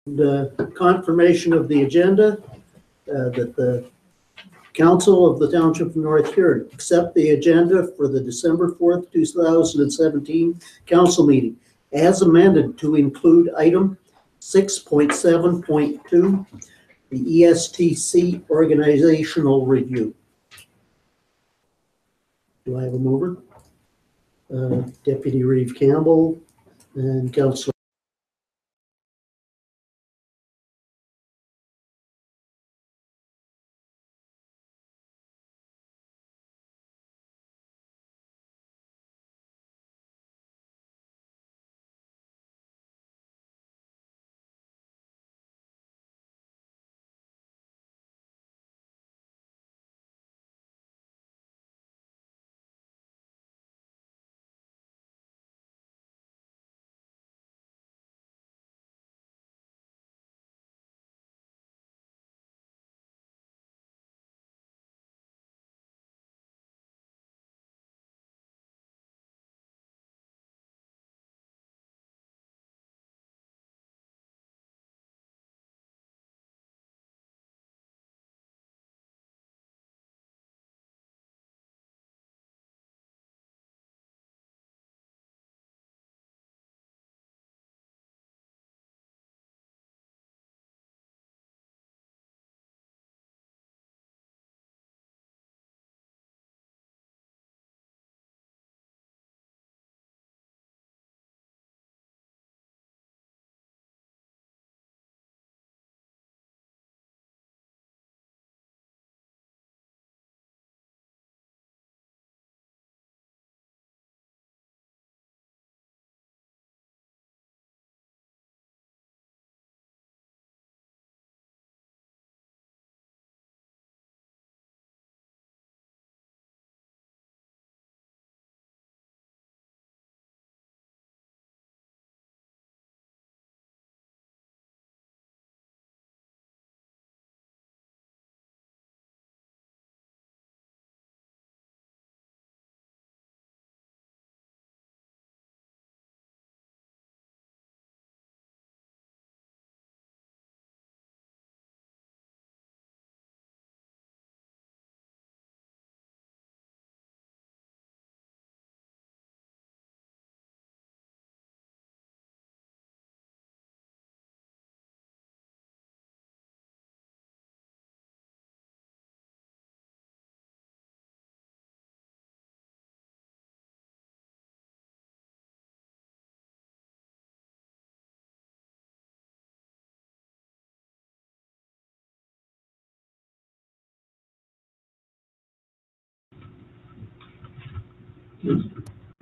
And confirmation of the agenda that the Council of the Township of North Huron accept the agenda for the December 4th, 2017 council meeting as amended to include item 6.7.2, the ESTC organizational review. Do I have a mover? Deputy Reeve Campbell and Councilor.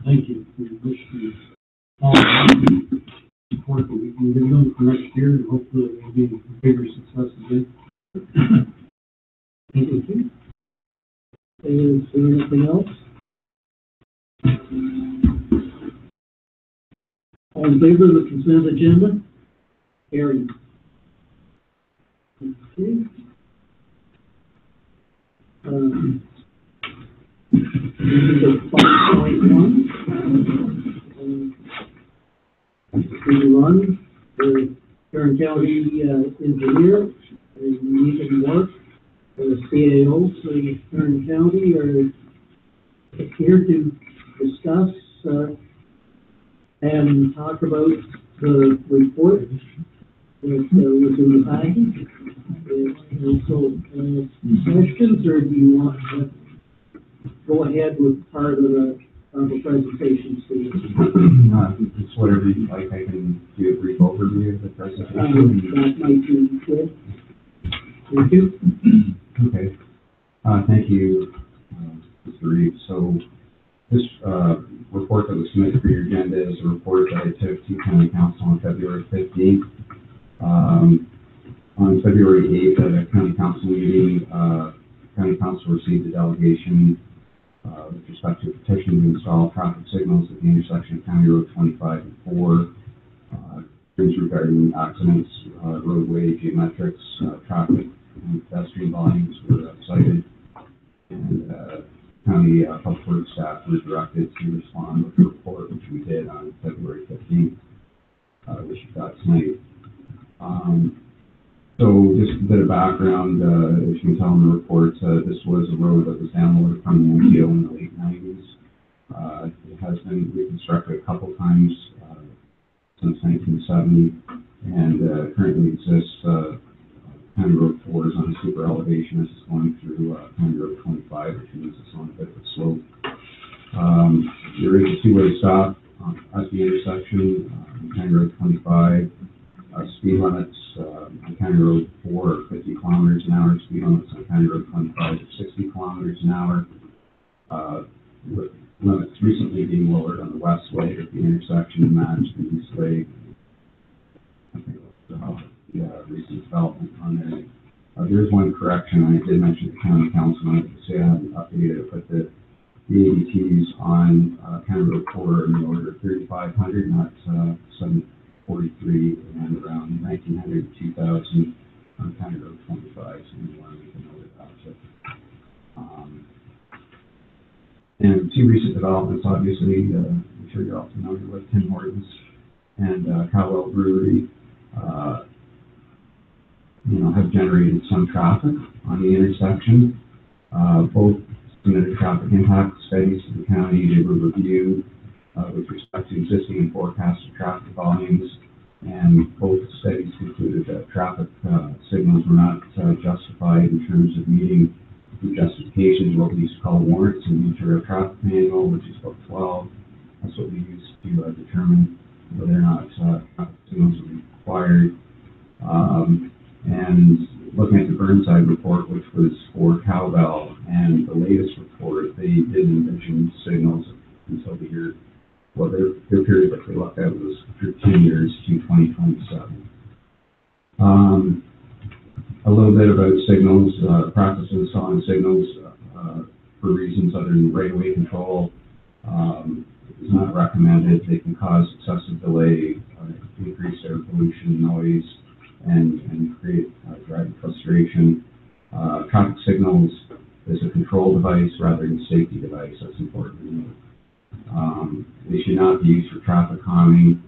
Thank you for your wish to support what we've been doing for next year, and hopefully it will be a bigger success again. Thank you. Is there anything else? All in favor of the consent agenda? Carried. Okay. This is 5.1. Huron, the Huron County engineer, is needing work. The CAOs of Huron County are here to discuss and talk about the report that was in the package. So, questions, or do you want to go ahead with part of the presentation, Steve? It's whatever you like. I can do a brief overview of the presentation. That might be good. Thank you. Okay. Thank you, Mr. Reeve. So this report that was submitted for your agenda is a report that I took to County Council on February 15th. On February 8th at a County Council meeting, County Council received a delegation with respect to a petition to install traffic signals at the intersection of County Road 25 and 4. Things regarding accidents, roadway geometrics, traffic, and pedestrian volumes were cited. And County Public Works staff were directed to respond with a report, which we did on February 15th, which you got tonight. So just a bit of background, as you can tell in the report, this was a road that was downloaded from the MTO in the late 90s. It has been reconstructed a couple times since 1970, and currently exists County Road 4 is on a super elevation as it's going through County Road 25, which means it's on a bit of a slope. There is a two-way stop at the intersection on County Road 25. Speed limits on County Road 4 are 50 kilometers an hour. Speed limits on County Road 25 are 60 kilometers an hour. With limits recently being lowered on the west leg at the intersection to match the east leg. I think that's the recent development on there. There is one correction. I did mention the county council, and I have to say I haven't updated it, but the ADTs on County Road 4 are in the order of 3,500, not 743, and around 1,900 to 2,000 on County Road 25. So you want to make a note of that. And two recent developments, obviously, I'm sure you're all familiar with Tim Hortons and Cowell Brewery. Have generated some traffic on the intersection. Both submitted traffic impact studies to the county. They were reviewed with respect to existing and forecasted traffic volumes, and both studies concluded that traffic signals were not justified in terms of meeting the justifications, what we used to call warrants in the Ontario Traffic Manual, which is about 12. That's what we use to determine whether or not traffic signals are required. And looking at the Burnside report, which was for Cowbell, and the latest report, they did envision signals until the year, well, their period that they looked at was for 10 years to 2027. A little bit about signals, practice of installing signals for reasons other than right-of-way control is not recommended. They can cause excessive delay, increase air pollution, noise, and create driving frustration. Traffic signals is a control device rather than a safety device. That's important to note. They should not be used for traffic calming,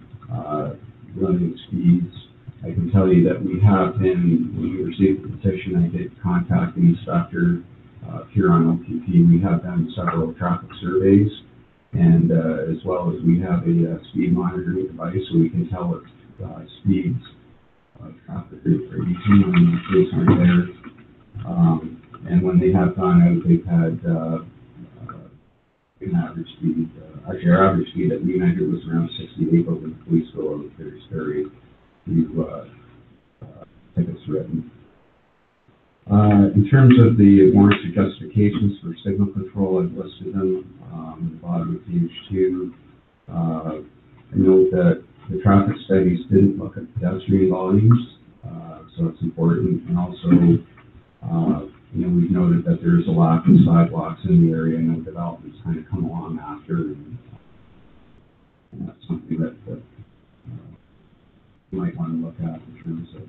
limiting speeds. I can tell you that we have been, when we received the petition, I did contact the inspector, Huron OPP. We have done several traffic surveys, and as well as we have a speed monitoring device, so we can tell what speeds traffic are using when the police aren't there. And when they have gone out, they've had an average speed. Actually, our average speed that we measured was around 68, but when the police go out, there's very few tickets written. In terms of the warrants or justifications for signal control, I've listed them at the bottom of page 2. I note that the traffic studies didn't look at pedestrian volumes, so it's important. And also, we've noted that there's a lack of sidewalks in the area. I know developments kind of come along after, and that's something that you might want to look at in terms of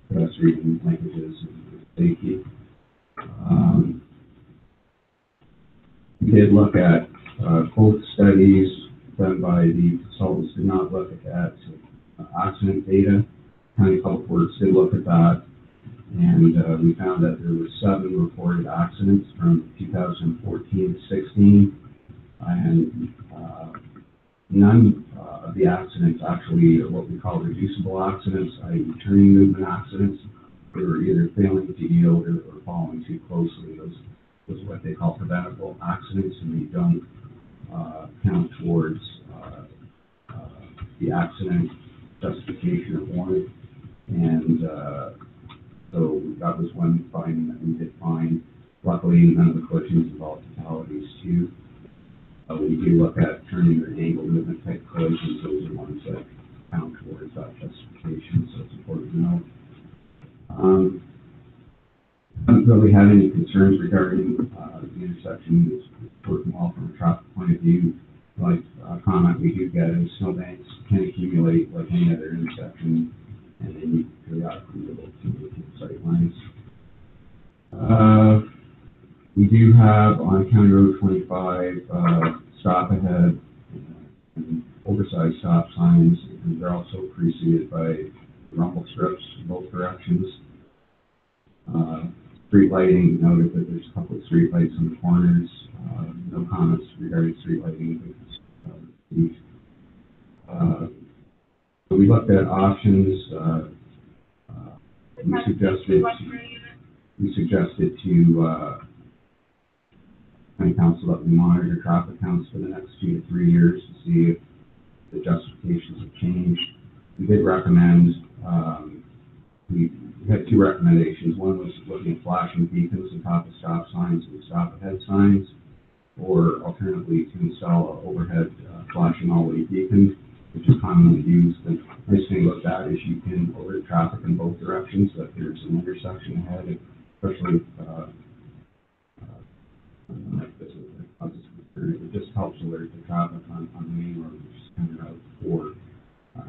pedestrian linkages and safety. We did look at both studies done by the consultants did not look at accident data. County Public Works did look at that, and we found that there were 7 reported accidents from 2014 to 16, and none of the accidents actually are what we call reducible accidents, i.e. turning movement accidents. They were either failing to yield or following too closely. Those are what they call preventable accidents, and they don't count towards the accident justification or warrant. And so that was one finding that we did find. Luckily, none of the collisions involved fatalities too. We do look at turning or angle movement type collisions. Those are ones that count towards that justification, so it's important to know. Haven't really had any concerns regarding the intersection. It's working well from a traffic point of view. Like comment we do get is snowbanks can accumulate like any other intersection, and they need periodically to go to sight lines. We do have on County Road 25 stop ahead and oversized stop signs, and they're also preceded by rumble strips in both directions. Street lighting, noted that there's a couple of street lights on the corners. No comments regarding street lighting. So we looked at options. We suggested to county council that we monitor traffic counts for the next 2 to 3 years to see if the justifications have changed. We did recommend, we had 2 recommendations. One was looking at flashing beacons on top of stop signs and stop ahead signs, or alternatively to install an overhead flashing all-way beacon, which is commonly used. The nice thing about that is you can alert traffic in both directions, so if there's an intersection ahead, especially it just helps alert the traffic on the main road, which is kind of out for.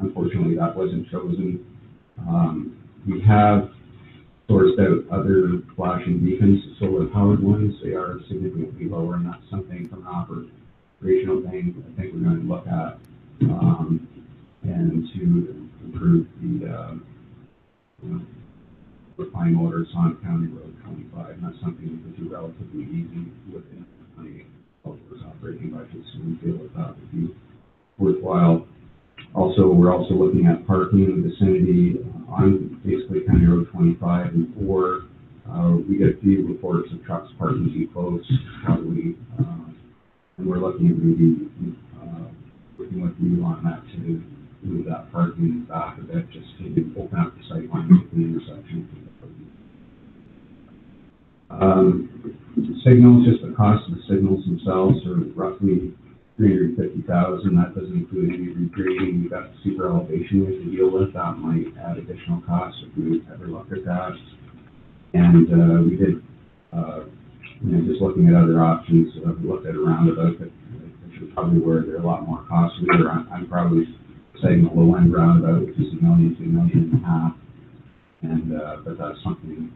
Unfortunately, that wasn't chosen. We have sourced out other flashing beacons, solar-powered ones. They are significantly lower, and that's something from an operational thing I think we're going to look at, and to improve the fine motors on County Road 25. And that's something we could do relatively easy within the operating budget, so we feel that would be worthwhile. Also, we're also looking at parking in the vicinity on basically County Road 25 and 4. We get a few reports of trucks parking too close, probably, and we're looking at maybe working with you on that to move that parking back a bit, just to open up the sight lines at the intersection. Signals, just the cost of the signals themselves are roughly $350,000. That doesn't include any regrading. We've got the super elevation we have to deal with. That might add additional costs if we ever look at that. And we did, just looking at other options, we looked at a roundabout, which is probably where they're a lot more costly. I'm probably saying the low end roundabout, which is $1 million to $1.5 million. And but that's something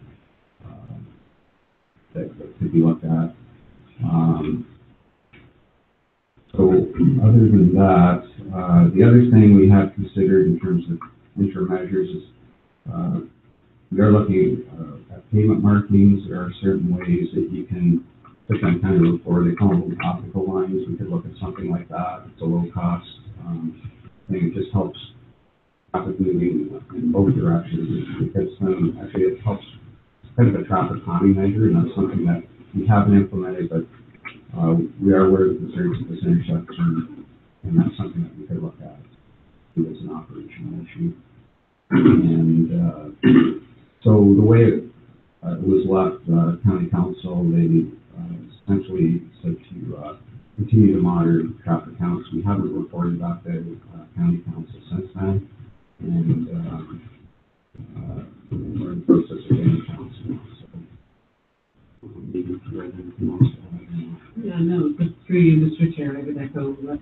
that could be looked at. So other than that, the other thing we have considered in terms of interim measures is we are looking at pavement markings. There are certain ways that you can put them kind of before they call them optical lines. We could look at something like that. It's a low cost. I think it just helps traffic moving in both directions because actually it helps. It's kind of a traffic calming measure, and that's something that we haven't implemented, but we are aware of the concerns of this intersection, and that's something that we could look at as an operational issue. And so the way it was left, County Council, they essentially said to continue to monitor traffic counts. We haven't reported back to County Council since then, and we're in the process of getting counts now. Yeah, no, just through you, Mr. Chair, I would echo what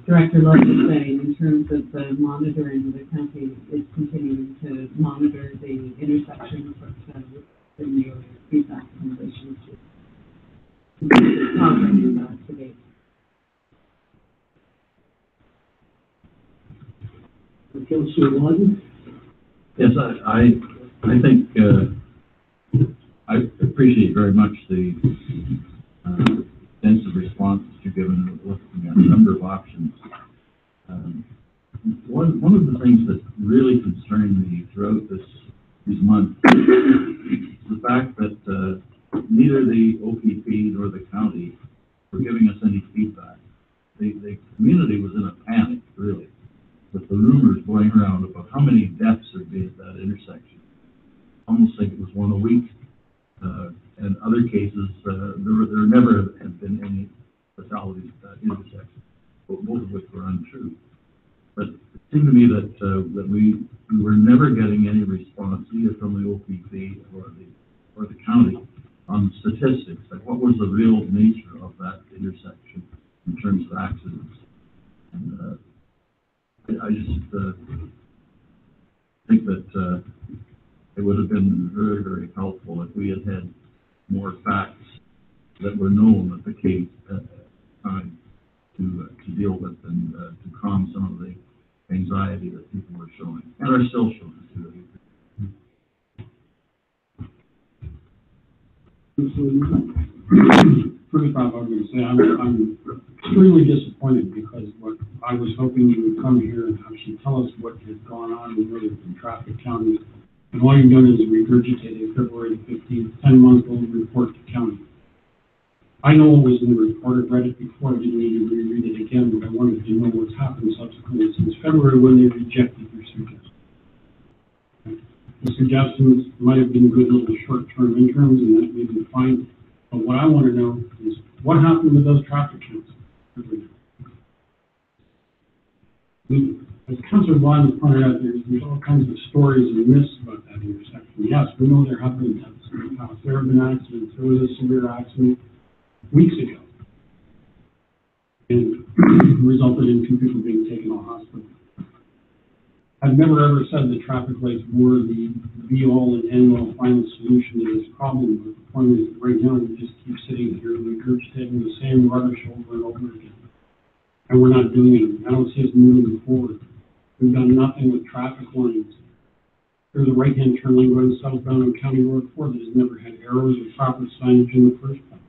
Director Love is saying in terms of the monitoring. The county is continuing to monitor the intersections, but in your feedback in relation to progress to date. Councilor Lawton? Yes, I think I appreciate very much the extensive response that you've given, looking at a number of options. One of the things that really concerned me throughout these months is the fact that neither the OPP nor the county were giving us any feedback. The community was in a panic, really, with the rumors going around about how many deaths there'd be at that intersection. Almost like it was one a week. And other cases, there never have been any fatalities at that intersection, both of which were untrue. But it seemed to me that we were never getting any response either from the OPP or the county on statistics, like what was the real nature of that intersection in terms of accidents. And I just think that it would have been very, very helpful if we had more facts that were known at the case at the time to deal with and to calm some of the anxiety that people were showing, and are still showing to a degree. First off, I'm going to say I'm extremely disappointed because what I was hoping you would come here and actually tell us what has gone on in Northern traffic counties, and all you've done is regurgitate a February 15th, 10-month-old report to county. I know what was in the report. I've read it before. I didn't need to reread it again, but I wanted to know what's happened subsequently since February when they rejected your suggestions. The suggestions might have been good little short-term interims, and that may be fine. But what I want to know is what happened with those traffic counts. As Councilor Vaughn has pointed out, there's all kinds of stories and myths about that intersection. Yes, we know there have been deaths in the past. There have been accidents. There was a severe accident weeks ago, and resulted in 2 people being taken to hospital. I've never ever said that traffic lights were the be-all and end-all final solution to this problem, but the point is that right now we just keep sitting here regurgitating the same rubbish over and over again, and we're not doing anything. I don't see us moving forward. We've done nothing with traffic lines. There's a right-hand turn lane going southbound on County Road 4 that has never had arrows or proper signage in the first place.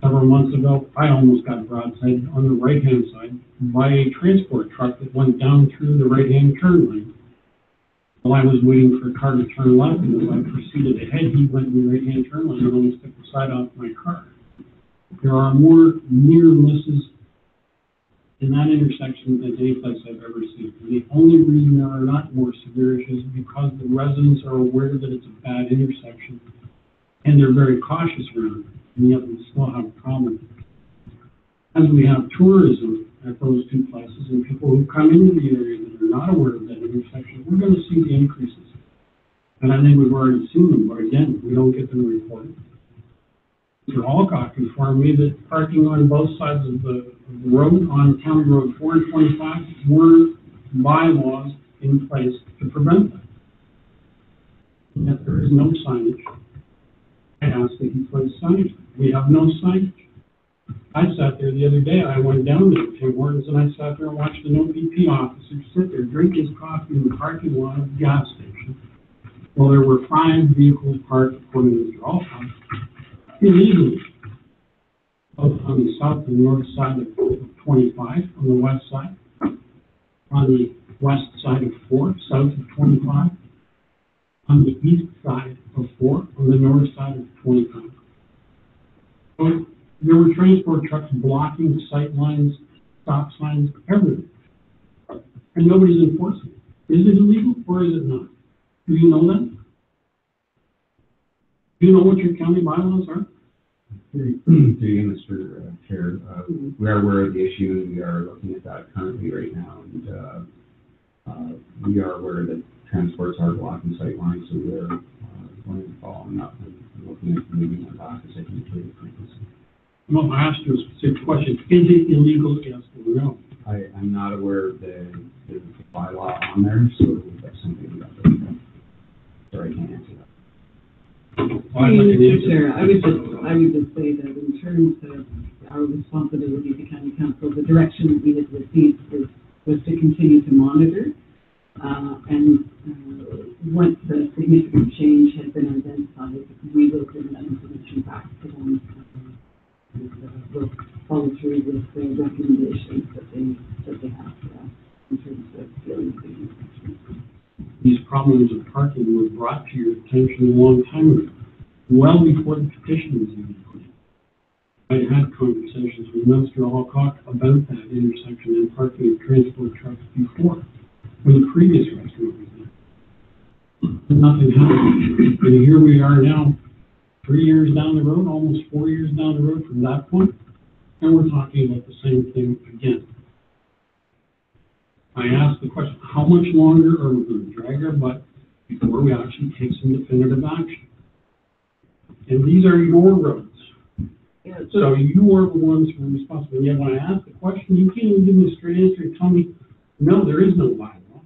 Several months ago, I almost got broadside on the right-hand side by a transport truck that went down through the right-hand turn lane. While I was waiting for a car to turn left, and as I proceeded ahead, he went in the right-hand turn lane and almost took the side off my car. There are more near misses in that intersection than any place I've ever seen. And the only reason there are not more severe issues is because the residents are aware that it's a bad intersection, and they're very cautious around it. And yet we still have a problem. As we have tourism at those 2 places and people who come into the area that are not aware of that intersection, we're going to see the increases. And I think we've already seen them, but again, we don't get them reported. Mr. Alcock informed me that parking on both sides of the road on County Road 4 and 25 were bylaws in place to prevent that. And yet there is no signage. I asked that he place signage. We have no signage. I sat there the other day. I went down to Tim Hortons and I sat there and watched an OPP officer sit there, drink his coffee in the parking lot of the gas station. Well, there were 5 vehicles parked, according to Mr. Alcock, illegally, both on the south and north side of 25, on the west side, on the west side of 4, south of 25, on the east side of 4, on the north side of 25. So there were transport trucks blocking sight lines, stop signs, everything. And nobody's enforcing it. Is it illegal or is it not? Do you know that? Do you know what your county bylaws are? To you, Mr. Chair, we are aware of the issue, and we are looking at that currently right now, and we are aware that transports are blocking sight lines, so we are going to be following up and looking at moving on back as I can include the frequency. Well, I asked you a specific question. Is it illegal, yes or no? I'm not aware of the bylaw on there, so that's something we have to look at. Sorry, I can't answer that. Mr. Chair, I would just say that in terms of our responsibility to County Council, the direction that we had received was to continue to monitor, and once a significant change had been identified, we will bring that information back to them, and we'll follow through with the recommendations that they have for us in terms of dealing with the infections. These problems of parking were brought to your attention a long time ago, well before the petition was even put in. I had conversations with Mr. Alcock about that intersection and parking of transport trucks before, when the previous restaurant was there. But nothing happened. And here we are now, 3 years down the road, almost 4 years down the road from that point, and we're talking about the same thing again. I asked the question, how much longer are we going to drag our butt before we actually take some definitive action? And these are your roads. Yeah, So you are the ones who are responsible. And yet when I ask the question, you can't even give me a straight answer and tell me, no, there is no bylaw.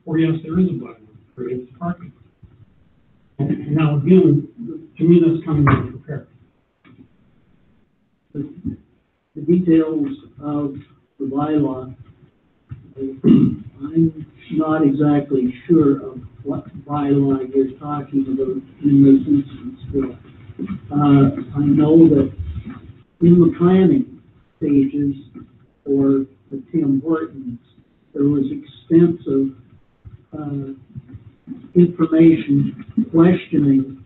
Or yes, there is a bylaw for against parking. And now again, to me, that's coming unprepared. The details of the bylaw I'm not exactly sure of what bylaw you're talking about in this instance, Bill. I know that in the planning stages for the Tim Hortons, there was extensive information questioning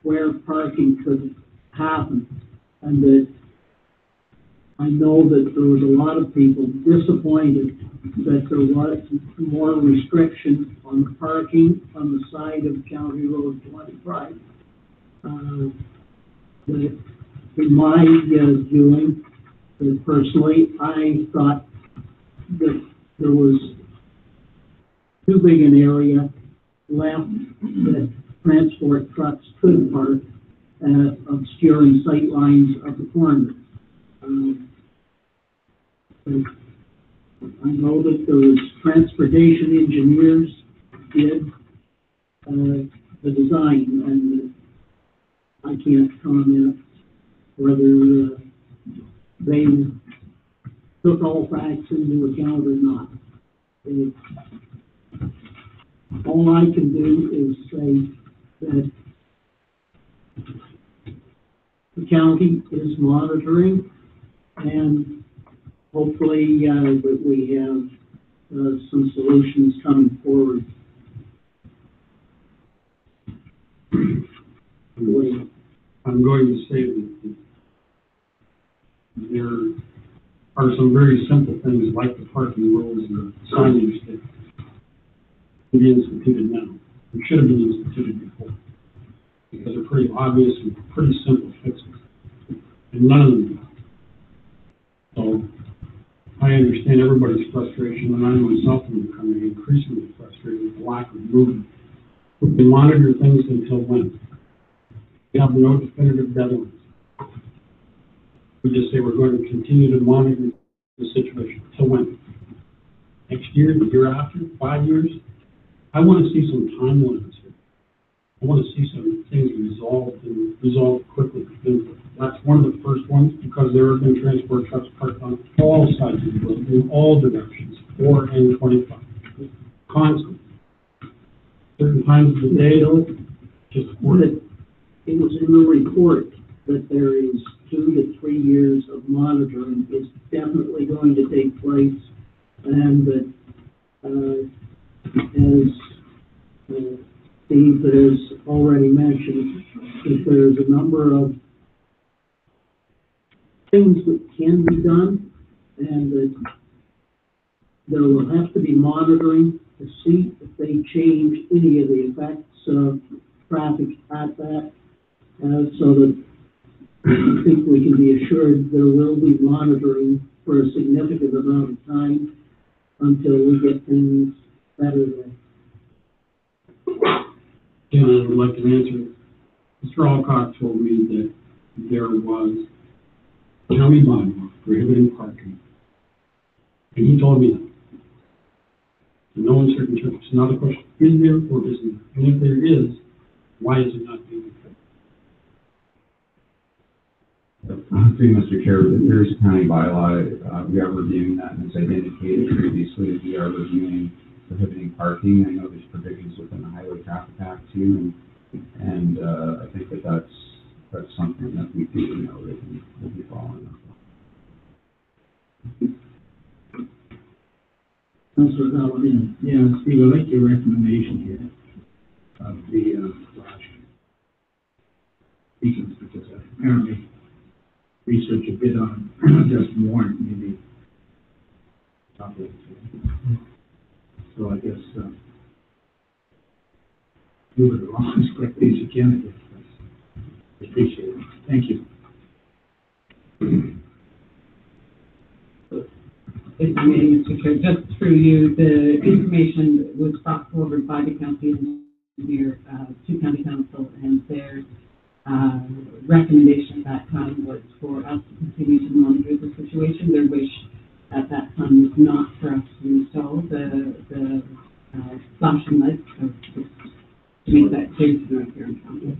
where parking could happen, and that I know that there was a lot of people disappointed that there was more restriction on the parking on the side of County Road 25. But in my viewing, personally, I thought that there was too big an area left that transport trucks could park, obscuring sight lines of the corner. I know that there was transportation engineers did the design, and I can't comment whether they took all facts into account or not. All I can do is say that the county is monitoring, and hopefully that we have some solutions coming forward. I'm going to say that there are some very simple things like the parking rules and the signage that can be instituted now. It should have been instituted before, because they're pretty obvious and pretty simple fixes, and none of them. So I understand everybody's frustration, and I myself am becoming increasingly frustrated with the lack of movement. We can monitor things until when? We have no definitive deadlines. We just say we're going to continue to monitor the situation. Till when? Next year, the year after, 5 years? I want to see some timelines here. I want to see some things resolved and resolved quickly. And that's one of the first ones, because there have been transport trucks parked on all sides of the road in all directions, 4 and 25, constantly. Certain times of the day, just it was in the report that there is 2 to 3 years of monitoring is definitely going to take place, and that as Steve has already mentioned, that there's a number of things that can be done, and that there will have to be monitoring to see if they change any of the effects of traffic at that, so that I think we can be assured there will be monitoring for a significant amount of time until we get things better there. Yeah, I would like to answer. Mr. Alcock told me that there was county bylaw prohibiting parking, and he told me that. In no uncertain terms. Now the question, is there or isn't there? And if there is, why is it not being enforced? Through Mr. Chair, there is a county bylaw. We are reviewing that, and as I've indicated previously, we are reviewing prohibiting parking. I know there's provisions within the Highway Traffic Act too, and I think that that's something that we do know that we'll be following up. Councilor Paladino. Yeah, Steve, I like your recommendation here of the flash beacons, because I apparently research a bit on just warrant maybe topic. So I guess move it along as quickly as you can. I guess I appreciate it. Thank you. Mr. Chair, just through you, the information was brought forward by the county engineer to county council, and their recommendation at that time was for us to continue to monitor the situation. Their wish at that time was not for us to install the flashing lights, so just to make that clear to the Huron County.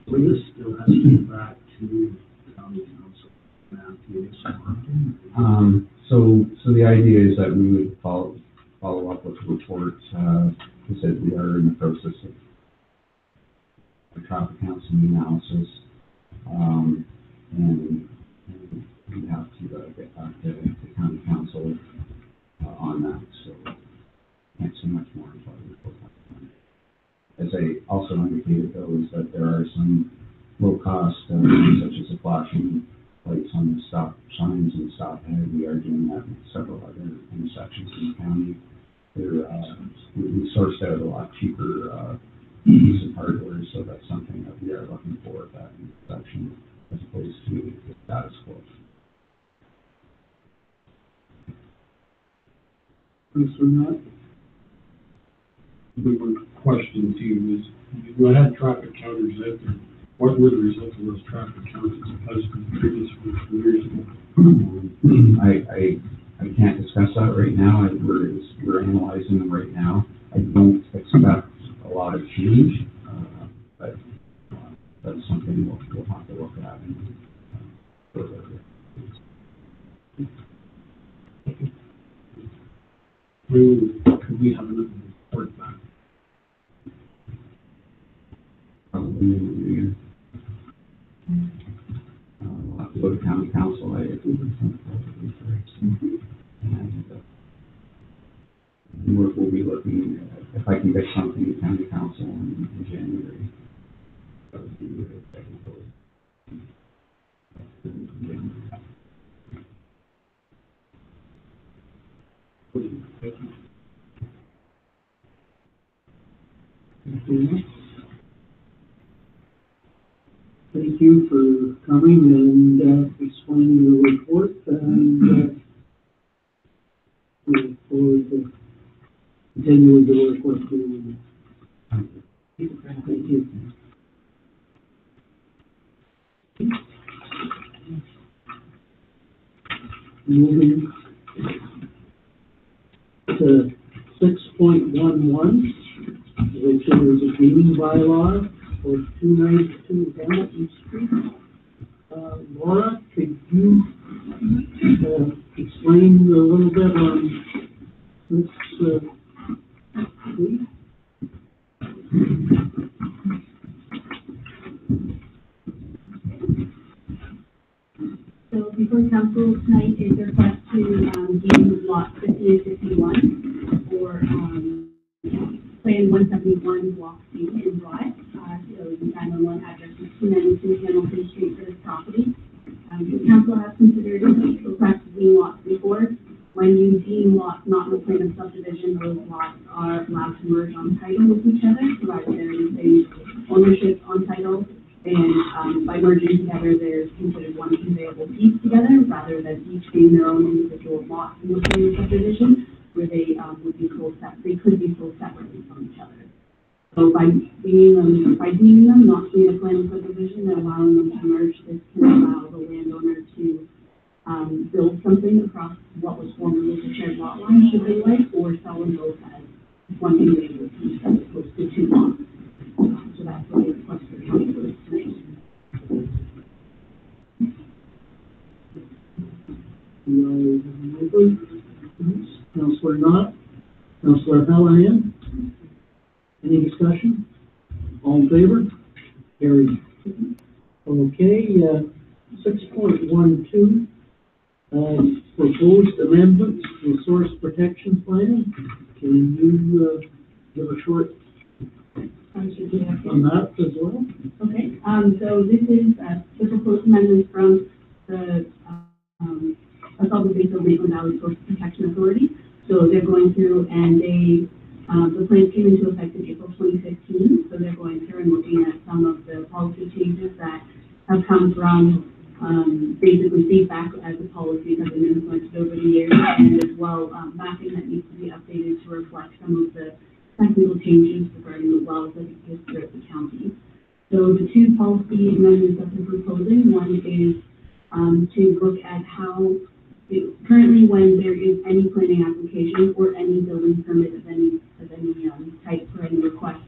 So this still has to go back to county council. So So the idea is that we would follow up with a report. We said we are in the process of the traffic counseling analysis, and we have to get back to the county council on that. So can't say much more about the report. As I also indicated, though, is that there are some low-cost, such as the flashing lights on the stop signs and stop ahead. We are doing that with several other intersections in the county. We sourced out a lot cheaper piece of hardware, so that's something that we are looking for at that intersection, as opposed to the status quo. Councilor Knott? The question to you is, you had traffic counters out there. What were the results of those traffic counters as compared to from years ago? I can't discuss that right now. We're analyzing them right now. I don't expect a lot of change, but that's something we'll have to look at. Could we have another report back? Probably in the new year. We'll have to go to county council. And we'll be looking at, if I can get something to county council in January. That would be really technical. Thank you for coming and explaining the report, and we look forward to continuing to work with you. Thank you. Moving to 6.11, which is a meeting bylaw for 292 Hamilton Street. Laura, could you explain a little bit on this, please? So before council tonight is a request to deem lot 50 and 51 for plan 171 block C and Drive. So the 911 address is 292 Hamilton Street for this property. The council has considered a request to deem lots before. When you deem lots not in the plan of subdivision, those lots are allowed to merge on title with each other, provided there is a ownership on title. And by merging together, there's considered one conveyable piece together, rather than each being their own individual lots in the plan of subdivision, where they would be sold separately, could be sold separately from each other. So by deeming them not to be a plan of subdivision and allowing them to merge, this can allow the landowner to build something across what was formerly the shared lot line, should they like, or sell them both as one individual piece as opposed to two lots. So that's what the request for council is tonight. Councilor Knott, Councilor Hallahan, any discussion? All in favor? Carried. Okay, 6.12, proposed amendments to source protection plan. Can you give a short on that as well? Okay, so this is the proposed amendment from the Solid Waste Valley Source Protection Authority. So they're going through and the plan came into effect in April 2015. So they're going through and looking at some of the policy changes that have come from basically feedback as the policies have been implemented over the years, and as well mapping that needs to be updated to reflect some of the technical changes regarding the wells that exist throughout the county. So the two policy amendments that they're proposing, one is to look at how currently when there is any planning application or any building permit of any type for any request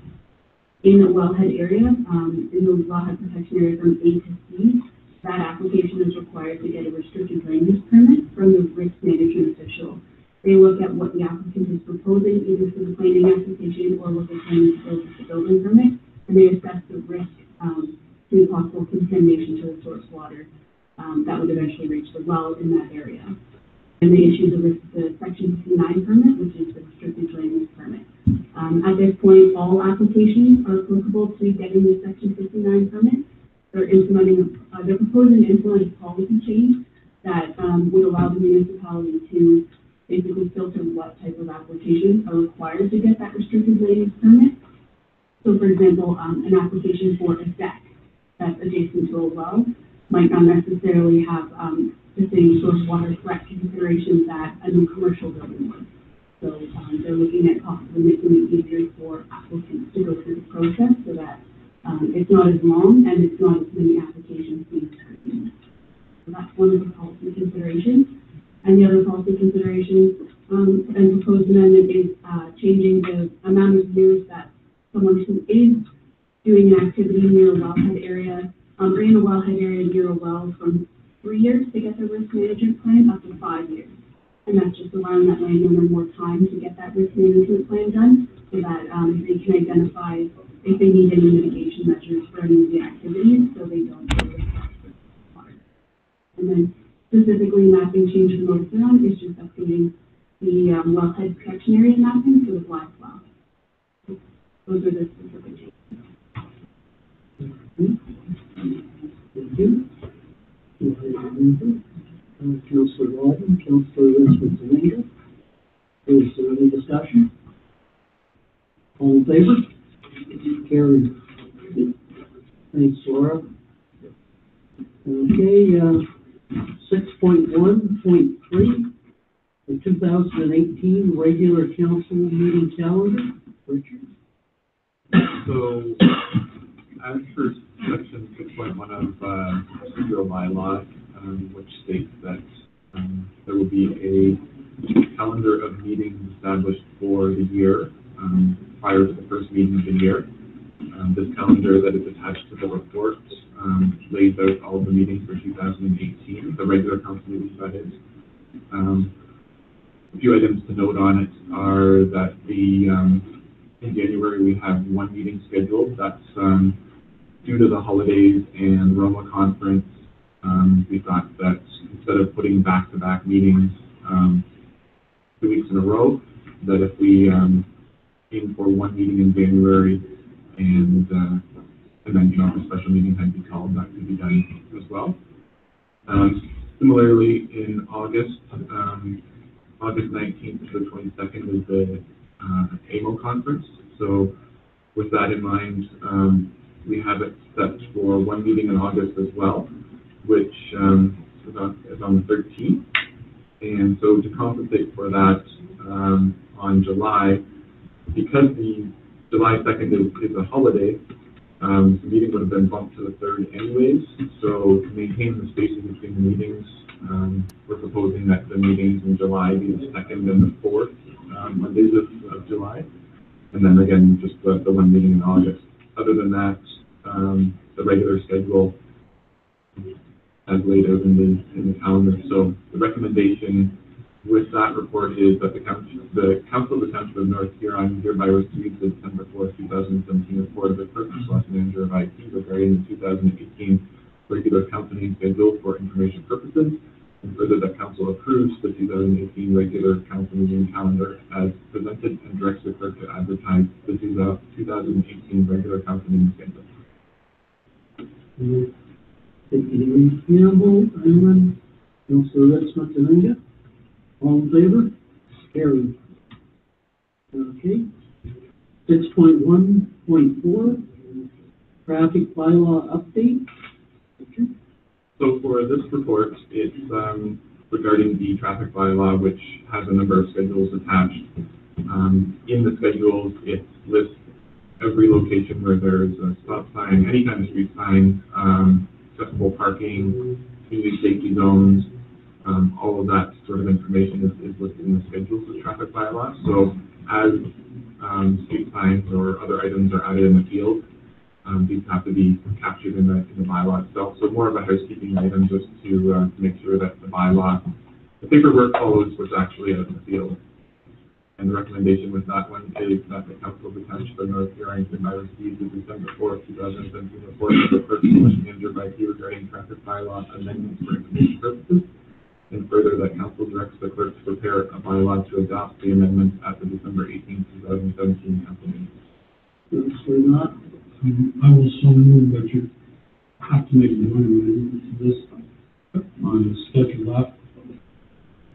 in the wellhead area, in the wellhead protection area from A to C, that application is required to get a restricted land use permit from the risk management official. They look at what the applicant is proposing, either for the planning application or what they're planning to build with the building permit, and they assess the risk to possible contamination to the source water that would eventually reach the well in that area. And they issue the Section 59 permit, which is the restricted land use permit. At this point, all applications are applicable to getting the Section 59 permit. They're proposing to implement a policy change that would allow the municipality to basically filter what type of applications are required to get that restricted land use permit. So, for example, an application for a deck that's adjacent to a well might not necessarily have the same source water threat considerations that a new commercial building would. So they're looking at possibly making it easier for applicants to go through the process so that it's not as long and it's not as many applications being scrutinized. So that's one of the policy considerations. And the other policy consideration and proposed amendment is changing the amount of years that someone who is doing an activity near a wellhead area or in a wellhead area near a well from 3 years to get their risk management plan up to 5 years. And that's just allowing that landowner more time to get that risk management plan done so that they can identify if they need any mitigation measures for any of the activities so they don't go with water. And then specifically mapping change for North Huron is just updating the wellhead protection area mapping for the black well. Those are the specific changes. Thank you. Councillor Rodden, Councillor Westwood-Domingo. Is there any discussion? All in favor? Carried. Thanks, Laura. Okay, 6.1.3, the 2018 regular council meeting calendar. Richard? So, as per section 6.1 of procedural bylaw, which states that there will be a calendar of meetings established for the year prior to the first meeting of the year. This calendar that is attached to the report lays out all the meetings for 2018, the regular council meetings, that is. A few items to note on it are that in January we have one meeting scheduled. That's due to the holidays and Roma conference. We thought that instead of putting back-to-back meetings 2 weeks in a row, that if we aim for one meeting in January and then, you know, if a special meeting had to be called, that could be done as well. Similarly, in August, August 19th to the 22nd is the AMO conference. So with that in mind, we have it set for one meeting in August as well, which is on the 13th. And so to compensate for that, on July, because the July 2nd is a holiday, the meeting would have been bumped to the 3rd anyways. So to maintain the spacing between the meetings, we're proposing that the meetings in July be the 2nd and the 4th Mondays of July. And then again, just the one meeting in August. Other than that, the regular schedule as laid out in the calendar. So the recommendation with that report is that the Council of the Township of North Huron hereby receives the December 4th, 2017 report of the Clerk/Manager of IT regarding the 2018 regular council meeting schedule for information purposes, and further that Council approves the 2018 regular council meeting calendar as presented and directs the clerk to advertise the 2018 regular council meeting schedule. Campbell, Allen, Councillor Westwood-Domingo. All in favor? Carried. Okay. 6.1.4, traffic bylaw update. Okay. So for this report, it's regarding the traffic bylaw, which has a number of schedules attached. In the schedules, it lists every location where there's a stop sign, any kind of street sign, accessible parking, community safety zones, all of that sort of information is listed in the schedules of traffic bylaw. So as street signs or other items are added in the field, these have to be captured in the bylaw itself. So more of a housekeeping item just to make sure that the bylaw, the paperwork follows what's actually out in the field. And the recommendation with that one is that the Council of the Township of North Huron hereby receives the December 4th, 2017 report of the Clerk Manager by P regarding traffic bylaw amendments for information purposes. And further, that Council directs the clerk to prepare a bylaw to adopt the amendments at the December 18th, 2017 council meeting. Councilor Knott? I will so move that you have to make one amendment to this on Schedule F.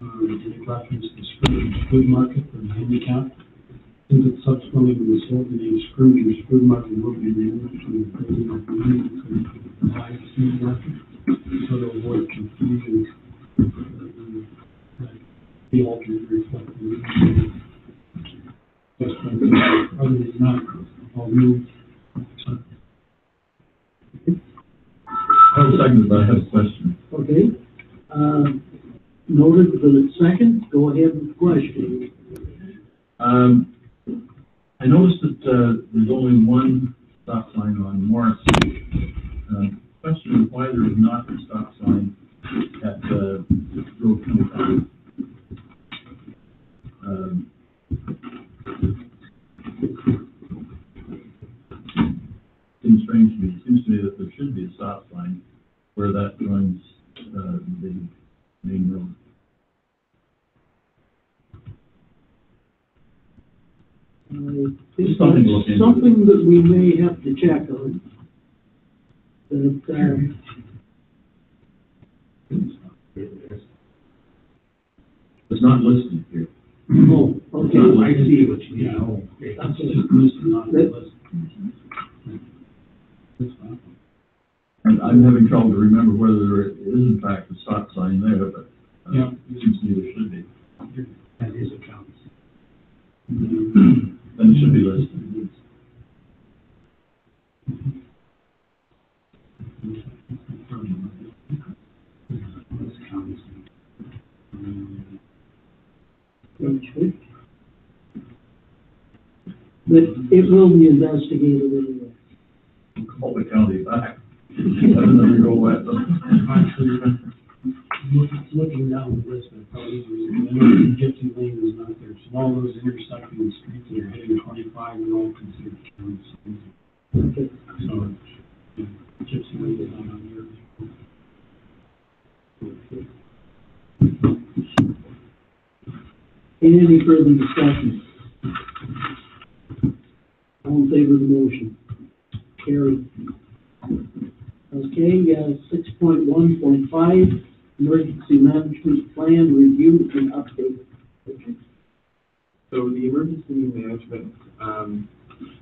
In reference to Scrooge's Food Market for the handicap. Since it subsequently was sold the name Scrooge's Food Market will be removed from the building of the unit to provide food market, so to avoid confusion. The alternate reflect the new. Other than that, I'll move. I'll second, but I have a question. Okay. Noted for the second. Go ahead with the question. I noticed that there's only one stop sign on Morris. Question is why there is not a stop sign at Road 25. Seems strange to me. It seems to me that there should be a stop sign where that joins the main road. It's Something to look into. something that we may have to check on. But, It's not listed here. oh, okay. I see what you mean. Oh, okay. That's It's it. just listed, not listed. That's fine. And I'm having trouble to remember whether there is in fact a stop sign there, but Yeah. it seems to me there should be. That is a count. Then it should be listed. Okay. But it will be investigated anyway. Call the county back. I don't know, you go west. Actually, looking down the list, but probably easier. I know Gypsy Lane is not there, so all those intersecting streets that are heading 25 are all considered county. Okay. So, Gypsy Lane is not on here. Any further discussion? All in favor of the motion? Carried. Okay, 6.1.5, emergency management plan review and update. Okay. So the emergency management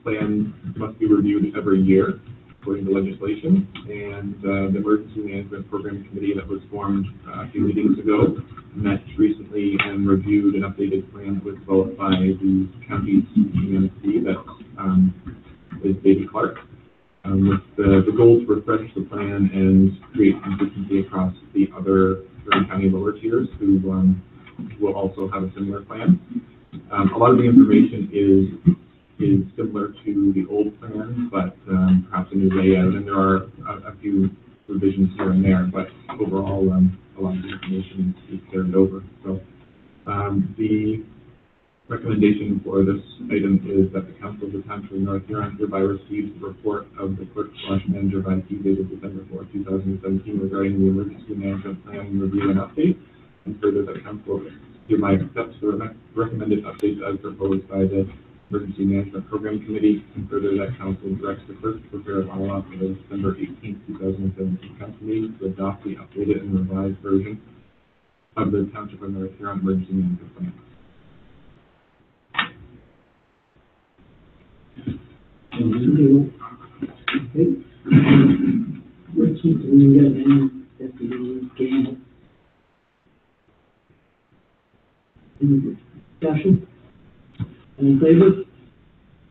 plan must be reviewed every year according to legislation, and the emergency management program committee that was formed a few meetings ago met recently and reviewed an updated plan that was developed by the county's EMC that is David Clark, with the goal to refresh the plan and create consistency across the other Huron County lower tiers who will also have a similar plan. A lot of the information is similar to the old plan, but perhaps a new layout, and there are a few revisions here and there, but overall, a lot of the information is carried over. So the recommendation for this item is that the Council of the Township of North Huron hereby receives the report of the Clerk/Manager by P dated December 4, 2017 regarding the emergency management plan review and update, and further that Council hereby accepts the recommended updates as proposed by the Emergency Management Program Committee, and further that Council directs the clerk to prepare a bylaw for the December 18, 2017 council meeting to adopt the updated and revised version of the Township of North Huron Emergency Management Plan. Okay. Let's see, we got any deputy Campbell. Any discussion? Any in favor?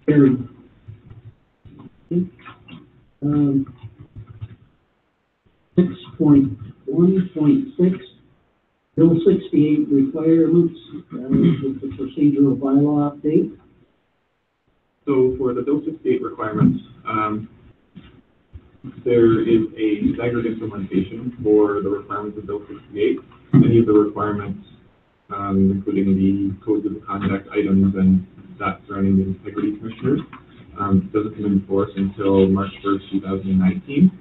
Carried. Okay. 6.1.6, Bill 68 requirements, with the procedural bylaw update. So for the Bill 68 requirements, there is a staggered implementation for the requirements of Bill 68. Any of the requirements, including the codes of conduct items and that surrounding the integrity commissioners, doesn't come into force until March 1st, 2019.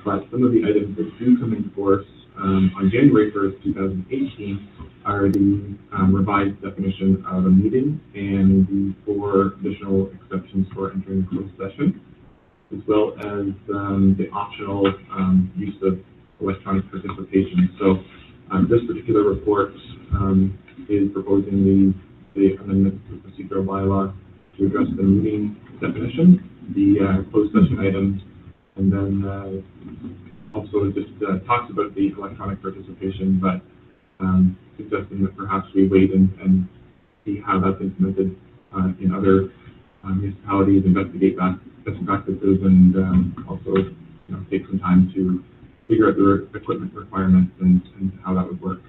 But some of the items that do come into force on January 1st, 2018 are the revised definition of a meeting and the 4 additional exceptions for entering closed session, as well as the optional use of electronic participation. So this particular report is proposing the amendment to the procedural bylaw to address the meeting definition, the closed session items, and then also just talks about the electronic participation, but suggesting that perhaps we wait and see how that's implemented in other municipalities, investigate best practices, and also take some time to figure out the equipment requirements and how that would work.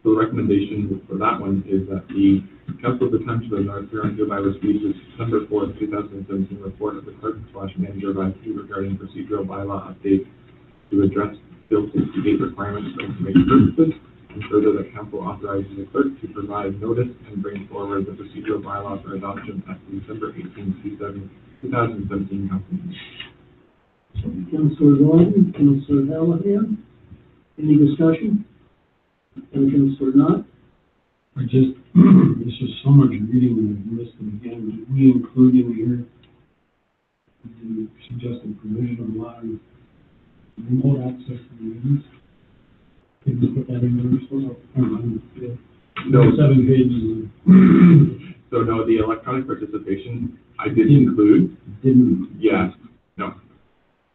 So the recommendation for that one is that the Council of the Township of North Huron hereby receives the September 4th, 2017 report of the Clerk/Manager of IT regarding procedural bylaw updates to address Bill 68 requirements for information purposes, and further that Council authorizes the Clerk to provide notice and bring forward the procedural bylaw for adoption at the December 18th, 2017 Council meeting. Councillor Gordon, Councillor Hallahan, any discussion? And Councillor Knott? This is so much reading and I've missed it again. Did we include in here the suggested provision of allowing remote access to the meetings? Did we put that in there? No. 7 pages. So no, the electronic participation I did include. Didn't. Yeah, no.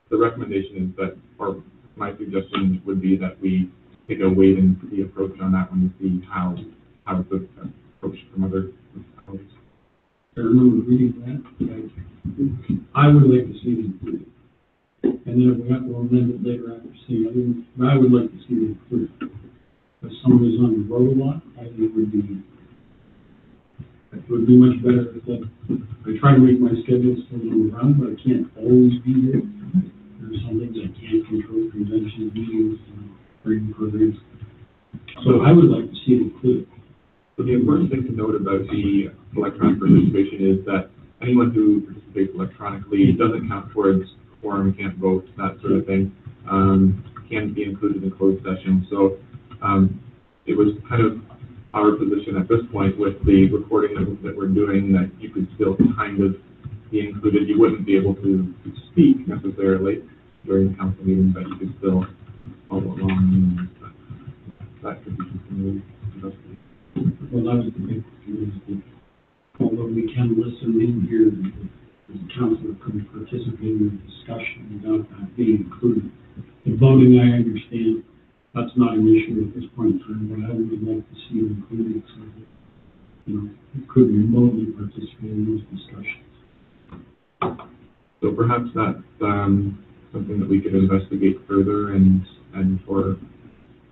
The recommendation is that, or my suggestion would be that we take a wait and see approach on that one to see how it's approached from other municipalities. I remember reading that. I would like to see it included. And then if we have to amend it later after seeing other ones, but I would like to see it included. If someone is on the road a lot, I think it would be much better if I try to make my schedule still move around, but I can't always be there. There's some things I can't control, convention meetings, reading programs. So I would like to see it included. So the important thing to note about the electronic participation is that anyone who participates electronically doesn't count towards quorum, can't vote, that sort of thing, can be included in closed session. So it was kind of our position at this point with the recording that we're doing that you could still kind of be included. You wouldn't be able to speak necessarily during the council meeting, but you could still follow along. That could be something we Well, that was the big thing. Although we can listen in here, the council could participate in the discussion without that being included. The voting, I understand, that's not an issue at this point in time, but I would like to see it included so that, you could remotely participate in those discussions. So perhaps that's something that we could investigate further and for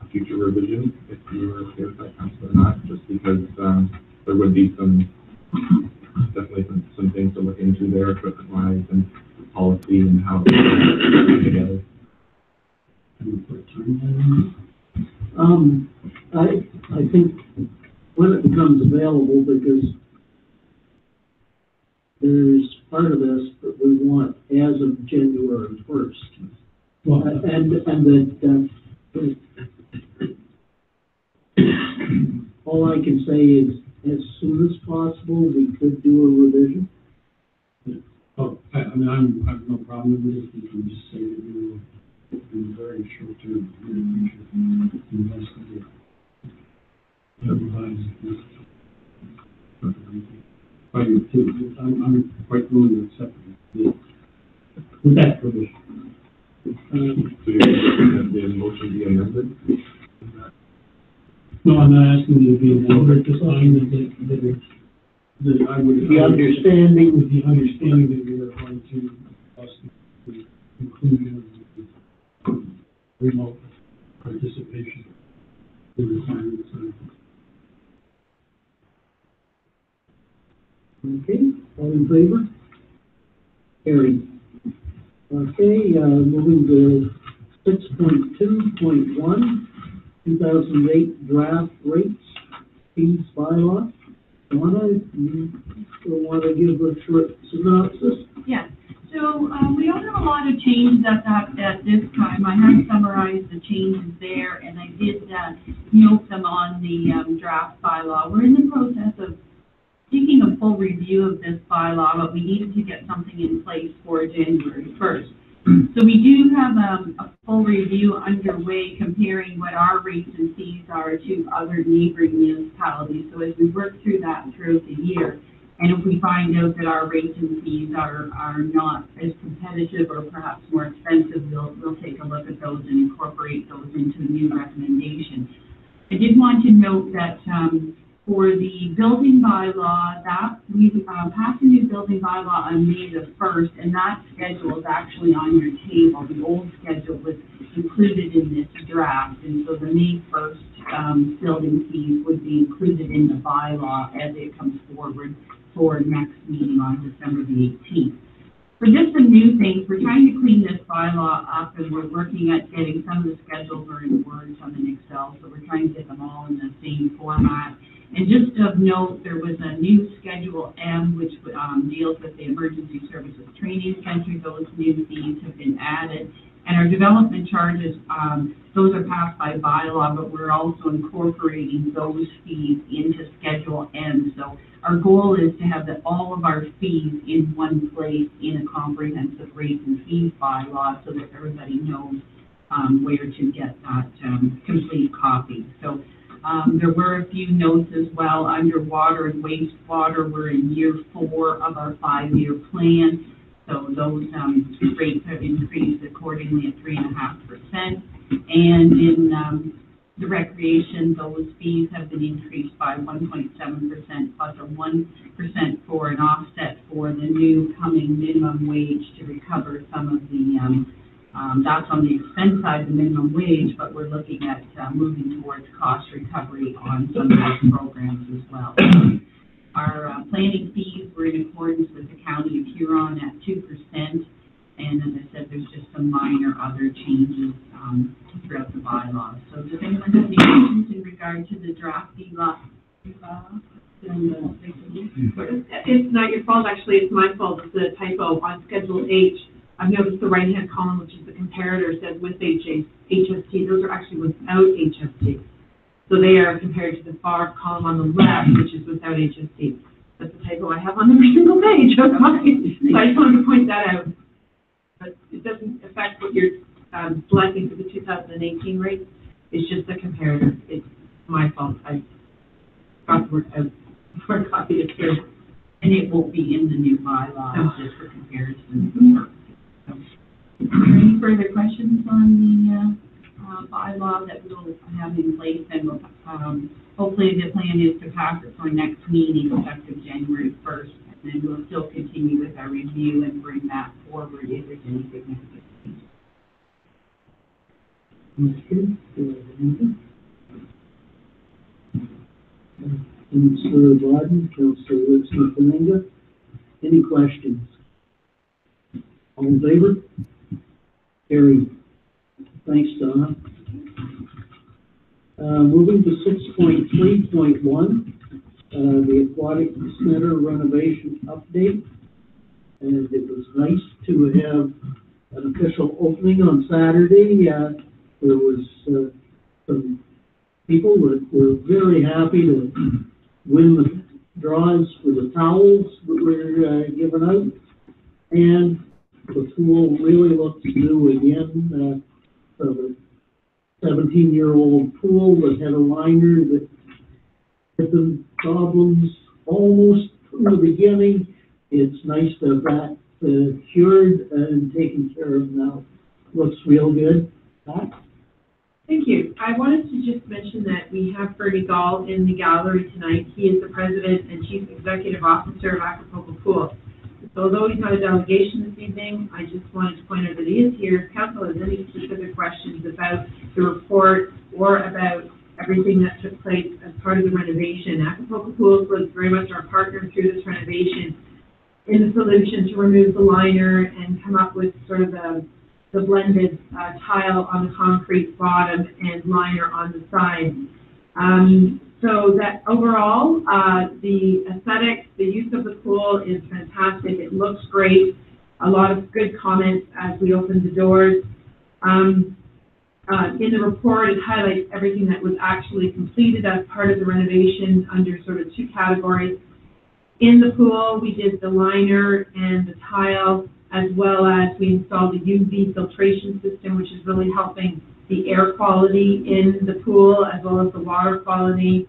a future revision, if you were okay with that, Councilor Knott, just because there would be definitely some things to look into there, equipment-wise and policy and how it's put together. I think when it becomes available, because there's part of this that we want as of January 1st. Well, and that all I can say is as soon as possible, we could do a revision. Oh, I have no problem with it. You can just say that we will, in the very short term, in the future, investigate. I'm quite willing to accept it with that provision. So you're saying that the motion be amended? No, I'm not asking you to be amended, just saying that I would. The understanding. With the understanding that we are going to the inclusion of the remote participation, the requirements. Okay, all in favor? Carried. Okay, moving to 6.2.1, 2008 draft rates, fees bylaw. Donna, you want to give a short synopsis? Yes. So we don't have a lot of changes at this time. I have summarized the changes there, and I did note them on the draft bylaw. We're in the process of taking a full review of this bylaw, but we needed to get something in place for January 1st. So we do have a full review underway comparing what our rates and fees are to other neighboring municipalities. So as we work through that throughout the year, and if we find out that our rates and fees are not as competitive or perhaps more expensive, we'll take a look at those and incorporate those into a new recommendation. I did want to note that for the building bylaw, that we passed a new building bylaw on May the 1st, and that schedule is actually on your table. The old schedule was included in this draft, and so the May 1st building fees would be included in the bylaw as it comes forward for next meeting on December the 18th. For just some new things, we're trying to clean this bylaw up, and we're working at getting some of the schedules are in Word, some in Excel, so we're trying to get them all in the same format. And just of note, there was a new Schedule M, which deals with the Emergency Services Training Center. Those new fees have been added. And our development charges, those are passed by bylaw, but we're also incorporating those fees into Schedule M. So our goal is to have all of our fees in one place in a comprehensive rates and fees bylaw so that everybody knows where to get that complete copy. So there were a few notes as well. Under water and wastewater, we're in year 4 of our 5-year plan. So those rates have increased accordingly at 3.5%. And in the recreation, those fees have been increased by 1.7% plus a 1% for an offset for the new coming minimum wage to recover some of the that's on the expense side of the minimum wage, but we're looking at moving towards cost recovery on some of those programs as well. Our planning fees were in accordance with the County of Huron at 2%, and as I said, there's just some minor other changes throughout the bylaws. So does anyone have any questions in regard to the draft bylaw? It's not your fault, actually, it's my fault. It's a typo on Schedule H. I've noticed the right-hand column, which is the comparator, says with HST. Those are actually without HST. So they are compared to the far column on the left, which is without HST. That's a typo I have on every single page of mine. So I just wanted to point that out. But it doesn't affect what you're selecting for the 2018 rate. It's just the comparator. It's my fault. I got the word out before I copied it here. And it won't be in the new bylaw, just for comparison. So, are there any further questions on the bylaw that we'll have in place? And we'll, hopefully the plan is to pass it for next meeting effective January 1st. And then we'll still continue with our review and bring that forward if there's any significant changes. Councilor Biden, Councilor Smith-Dominga, any questions? All in favor? Carried. Thanks, Donna. Moving to 6.3.1, the Aquatic Center renovation update. And it was nice to have an official opening on Saturday. There was some people that were very happy to win the draws for the towels that were given out. And the pool really looks new again. The 17-year-old pool that had a liner that had some problems almost from the beginning. It's nice to have that cured and taken care of now. Looks real good. Pat? Thank you. I wanted to just mention that we have Ferdy Gall in the gallery tonight. He is the President and Chief Executive Officer of Acapulco Pool. So although he's not a delegation this evening, I just wanted to point out that he is here. If council has any specific questions about the report or about everything that took place as part of the renovation, Acapulco Pool was very much our partner through this renovation. in the solution to remove the liner and come up with sort of the blended tile on the concrete bottom and liner on the side. So that overall, the aesthetics, the use of the pool is fantastic. It looks great. A lot of good comments as we opened the doors. In the report, it highlights everything that was actually completed as part of the renovation under sort of two categories. In the pool, we did the liner and the tile, as well as we installed the UV filtration system, which is really helping the air quality in the pool, as well as the water quality.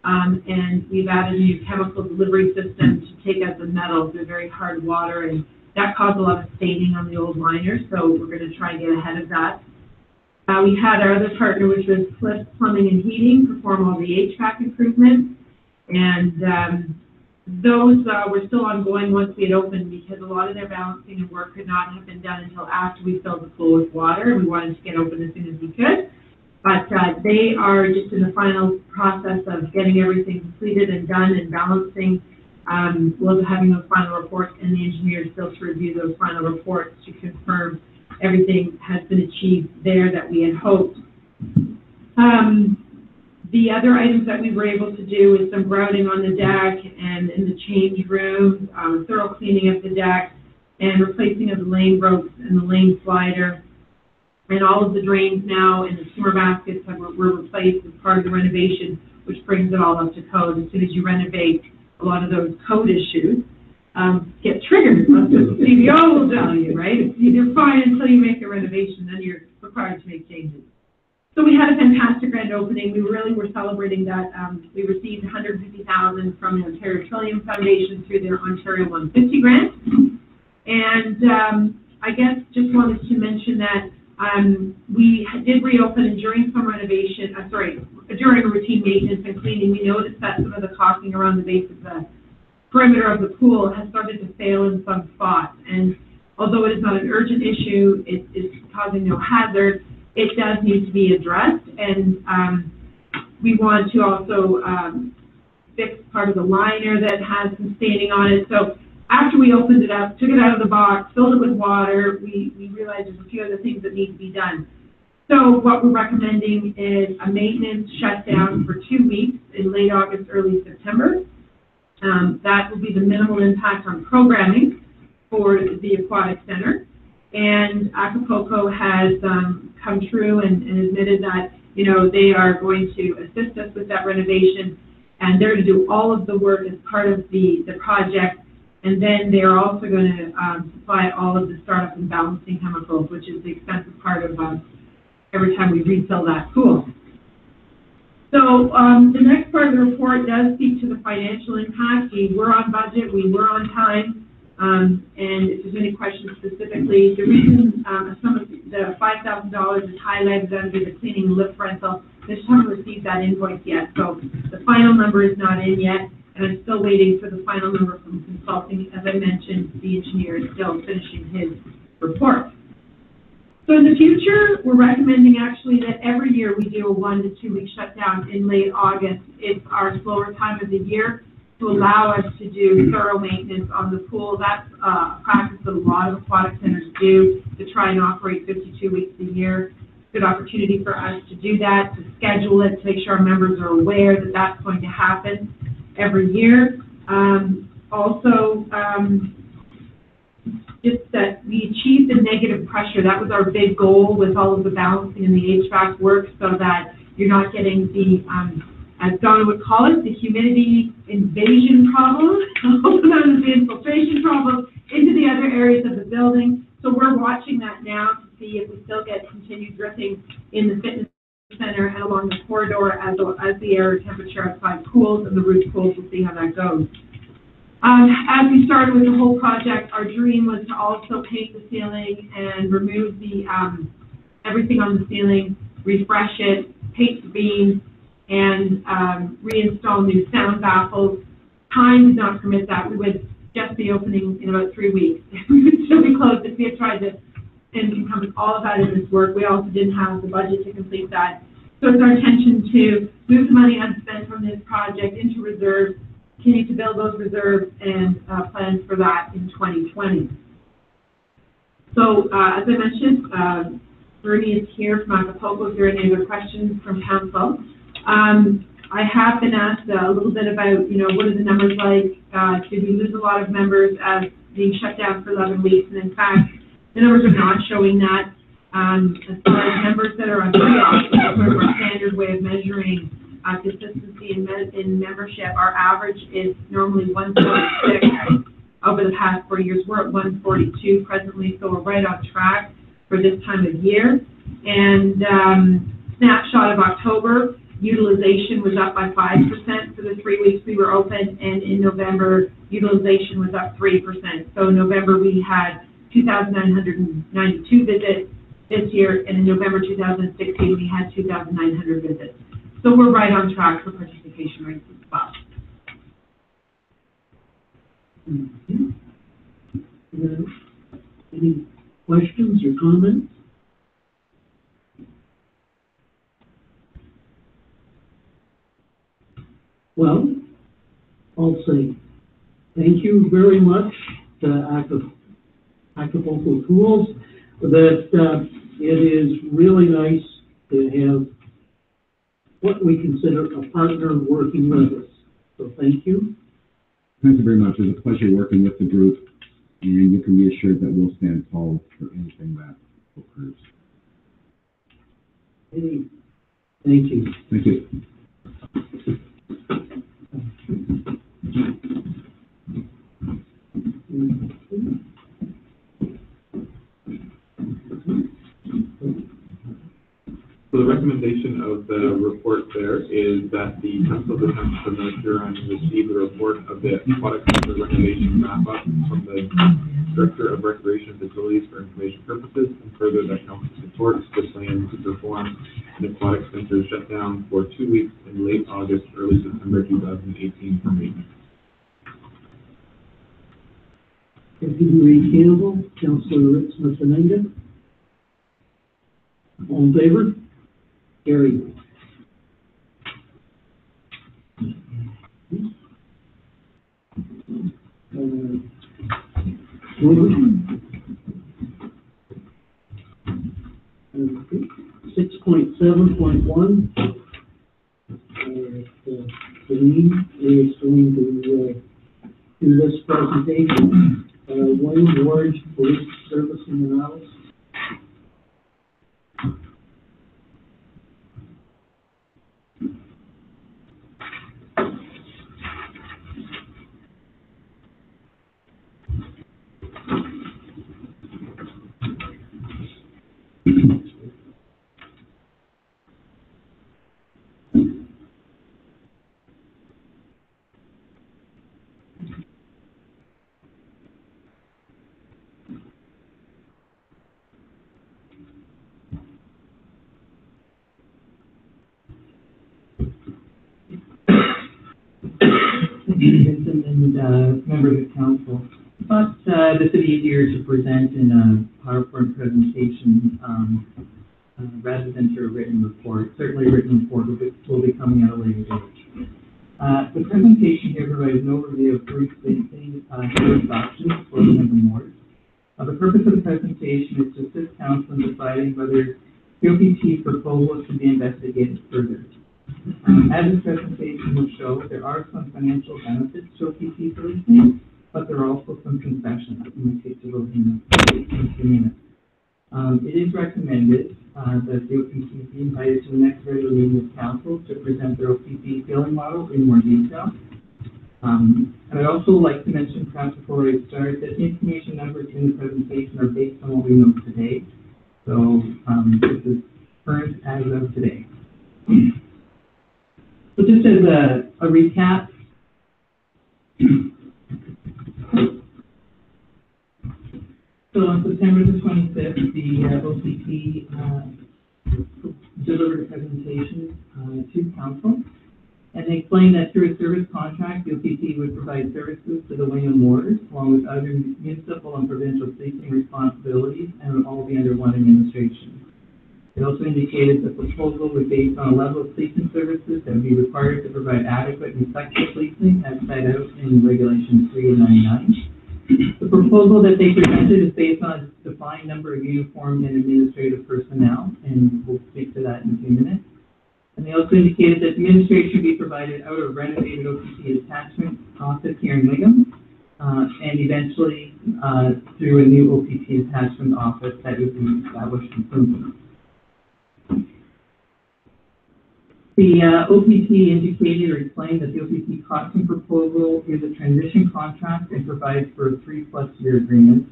And we've added a new chemical delivery system to take out the metals. They're very hard water, and that caused a lot of staining on the old liner, so we're going to try and get ahead of that. We had our other partner, which was Cliff Plumbing and Heating, perform all the HVAC improvements, and those were still ongoing once we had opened, because a lot of their balancing and work could not have been done until after we filled the pool with water, and we wanted to get open as soon as we could. But they are just in the final process of getting everything completed and done and balancing. We'll be having those final reports, and the engineers still to review those final reports to confirm everything has been achieved there that we had hoped. The other items that we were able to do is some grouting on the deck and in the change room, thorough cleaning of the deck, and replacing of the lane ropes and the lane slider. And all of the drains now and the sewer baskets were replaced as part of the renovation, which brings it all up to code. As soon as you renovate, a lot of those code issues get triggered. That's what the CBO will tell you, right? You're fine until you make a renovation, then you're required to make changes. So we had a fantastic grand opening. We really were celebrating that. We received $150,000 from the Ontario Petroleum Foundation through their Ontario 150 grant. And I guess just wanted to mention that we did reopen, and during some renovation, during routine maintenance and cleaning, we noticed that some of the caulking around the base of the perimeter of the pool has started to fail in some spots. And although it is not an urgent issue, it is causing no hazard, it does need to be addressed. And we want to also fix part of the liner that has some staining on it. So after we opened it up, took it out of the box, filled it with water, we realized there's a few other things that need to be done. So what we're recommending is a maintenance shutdown for 2 weeks in late August, early September. That will be the minimal impact on programming for the Aquatic Center. And Acapulco has come through and admitted that, you know, they are going to assist us with that renovation, and they're going to do all of the work as part of the project. And then they're also going to supply all of the startup and balancing chemicals, which is the expensive part of every time we refill that pool. So the next part of the report does speak to the financial impact. We were on budget, we were on time. And if there's any questions specifically, the reason some of the $5,000 is highlighted under the cleaning lift rental, they just haven't received that invoice yet. So the final number is not in yet, and I'm still waiting for the final number from consulting. As I mentioned, the engineer is still finishing his report. So in the future, we're recommending actually that every year we do a 1 to 2 week shutdown in late August. It's our slower time of the year to allow us to do thorough maintenance on the pool. That's a practice that a lot of aquatic centers do to try and operate 52 weeks a year. Good opportunity for us to do that, to schedule it, to make sure our members are aware that that's going to happen every year. Just that we achieved the negative pressure. That was our big goal with all of the balancing and the HVAC work, so that you're not getting the, as Donna would call it, the humidity invasion problem, also known as the infiltration problem, into the other areas of the building. So we're watching that now to see if we still get continued dripping in the fitness center and along the corridor as the air temperature outside cools and the roof cools. We'll see how that goes. As we started with the whole project, our dream was to also paint the ceiling and remove the everything on the ceiling, refresh it, paint the beams, and reinstall new sound baffles. Time did not permit that. We would just be opening in about 3 weeks. We would still be closed if we had tried to encompass all of that in this work. We also didn't have the budget to complete that. So it's our intention to move the money unspent from this project into reserves, continue to build those reserves and plans for that in 2020. So, as I mentioned, Bernie is here from Acapulco. Is there any other questions from council? I have been asked a little bit about, what are the numbers like? Did we lose a lot of members as being shut down for 11 weeks? And in fact, the numbers are not showing that. As far as members that are on pre-op, which is sort of our standard way of measuring consistency in membership, our average is normally 146 over the past 4 years. We're at 142 presently, so we're right on track for this time of year. And snapshot of October, utilization was up by 5% for the 3 weeks we were open, and in November, utilization was up 3%. So in November, we had 2,992 visits this year, and in November 2016, we had 2,900 visits. So we're right on track for participation rates as well. Any questions or comments? Well, I'll say thank you very much to Acapulco Tools. That it is really nice to have what we consider a partner working with us. So thank you. Thank you very much. It was a pleasure working with the group, and you can be assured that we'll stand tall for anything that occurs. Thank you. Thank you. So the recommendation of the report there is that the Council of the Township of North Huron receive the report of the Aquatic Center renovation wrap-up from the Director of Recreation Facilities for information purposes, and further that Council supports the plan to perform an aquatic center shutdown for 2 weeks in late August, early September 2018 for maintenance. Deputy Ray Campbell, Councilor Ritz Matananga. All in favor? Carried. 6.7.1. Denise is going to do this presentation. Wayne George, Police Service in the House. And members of council, but this is easier to present in a PowerPoint presentation rather than through a written report. Certainly a written report will be coming at a later date. The presentation here provides an overview of three service options for the member wards. The purpose of the presentation is to assist council in deciding whether COPT proposals should be investigated further. As this presentation will show, there are some financial benefits to OPT solutions, but there are also some concessions in the case of those units. It is recommended that the OPT be invited to the next regular meeting of council to present their OPT billing model in more detail. And I'd also like to mention, perhaps before I start, that the information numbers in the presentation are based on what we know today. So this is current as of today. So just as a recap, so on September the 25th, the OCP delivered a presentation to council, and they explained that through a service contract, the OCP would provide services to the Wayne wards, along with other municipal and provincial policing responsibilities, and would all be under one administration. It also indicated the proposal was based on a level of policing services that would be required to provide adequate and effective policing as set out in Regulation 3 and 99. The proposal that they presented is based on a defined number of uniformed and administrative personnel, and we'll speak to that in a few minutes. And they also indicated that administration be provided out of renovated OPP attachment office here in Wingham, and eventually through a new OPP attachment office that would be established in Clinton. The OPP indicated or explained that the OPP costing proposal is a transition contract and provides for a 3+ year agreement.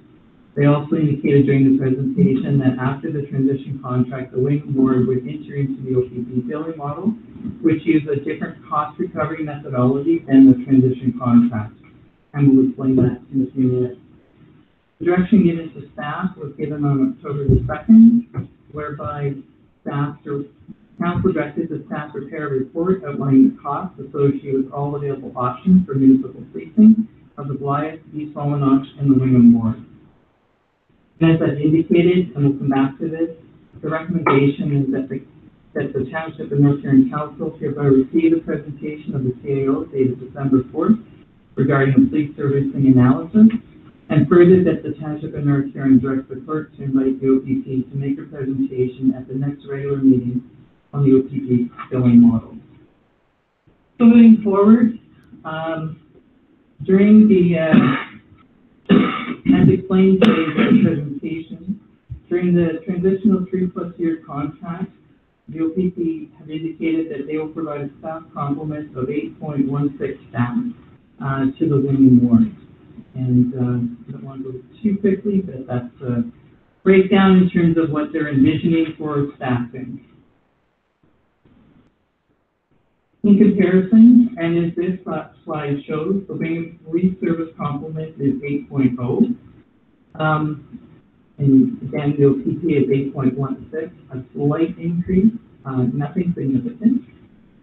They also indicated during the presentation that after the transition contract, the Wingham Board would enter into the OPP billing model, which uses a different cost recovery methodology than the transition contract. And we'll explain that in a few minutes. The direction given to staff was given on October the 2nd, whereby council directed the staff prepare a report outlining the costs associated with all available options for municipal policing of the Blythe, East Wallanosh, and the Wingham Board. As I've indicated, and we'll come back to this, the recommendation is that the Township of North Huron Council hereby receive a presentation of the CAO dated December 4th regarding a police servicing analysis, and further that the Township of North Huron directs the clerk to invite the OPP to make a presentation at the next regular meeting on the OPP billing model. So moving forward, during the, as explained today in the presentation, during the transitional 3+ year contract, the OPP have indicated that they will provide a staff complement of 8.16 staff to the Wingham Ward. And I don't want to go too quickly, but that's a breakdown in terms of what they're envisioning for staffing. In comparison, and as this slide shows, the Wingham Police Service complement is 8.0. And again, the OPP is 8.16, a slight increase, nothing significant.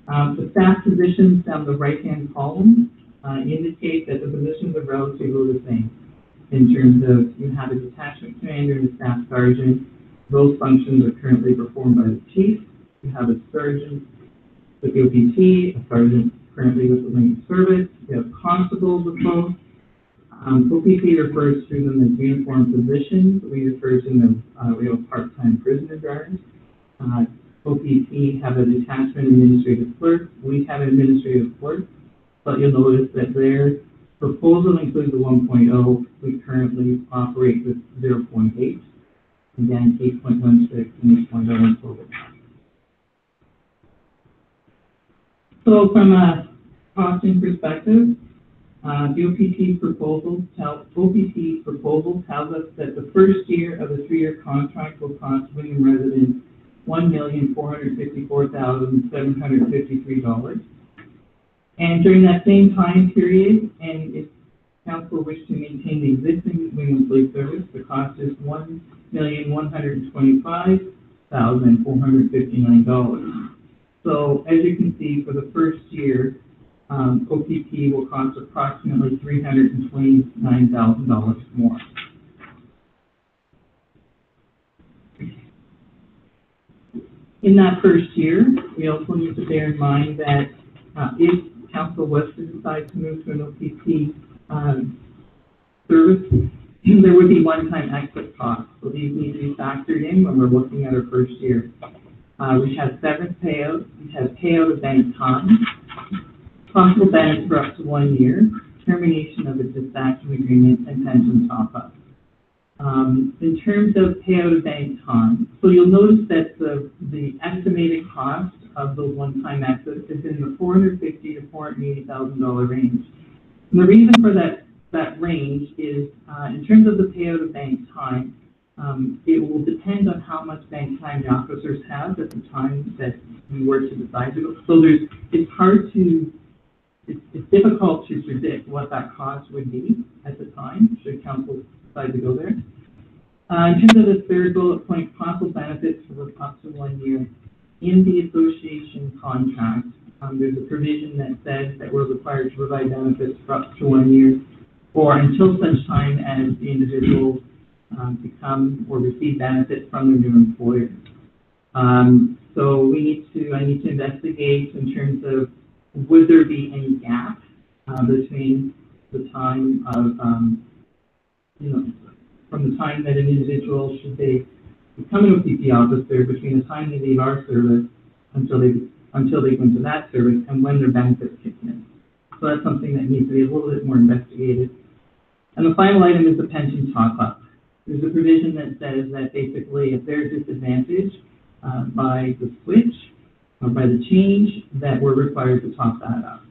The staff positions down the right-hand column indicate that the positions are relatively the same in terms of you have a detachment commander and a staff sergeant. Those functions are currently performed by the chief. You have a sergeant with the OPP, a sergeant currently with the Wingham Service. You have constables with both. OPP refers to them as uniform positions. We refer to them as we have part-time prisoner guards. OPP have a detachment administrative clerk. We have an administrative clerk. But you'll notice that their proposal includes a 1.0. We currently operate with 0.8. Again, 8.16 and 8.0 in total. So from a costing perspective, the OPP proposal tells us that the first year of the 3-year contract will cost Wingham residents $1,454,753. And during that same time period, and if council wishes to maintain the existing Wingham Police Service, the cost is $1,125,459. So as you can see, for the first year, OPP will cost approximately $329,000 more. In that first year, we also need to bear in mind that if council was to decide to move to an OPP service, there would be one-time exit costs. So these need to be factored in when we're looking at our first year. We have severance payouts, we have payout of bank time, possible benefits for up to 1 year, termination of a dispatching agreement, and pension top-up. In terms of payout of bank time, so you'll notice that the estimated cost of the one-time exit is in the $450,000 to $480,000 range. And the reason for that range is in terms of the payout of bank time, it will depend on how much bank time the officers have at the time that we were to decide to go. So it's difficult to predict what that cost would be at the time, should council decide to go there. In terms of the third bullet point, possible benefits for up to 1 year. In the association contract, there's a provision that says that we're required to provide benefits for up to 1 year, or until such time as the individuals become or receive benefits from their new employer. So I need to investigate in terms of would there be any gap between the time of, from the time that an individual should they become an OPP officer, between the time they leave our service until they go into that service and when their benefits kick in. So that's something that needs to be a little bit more investigated. And the final item is the pensions hotpot. There's a provision that says that basically if they're disadvantaged by the switch or by the change, that we're required to top that up.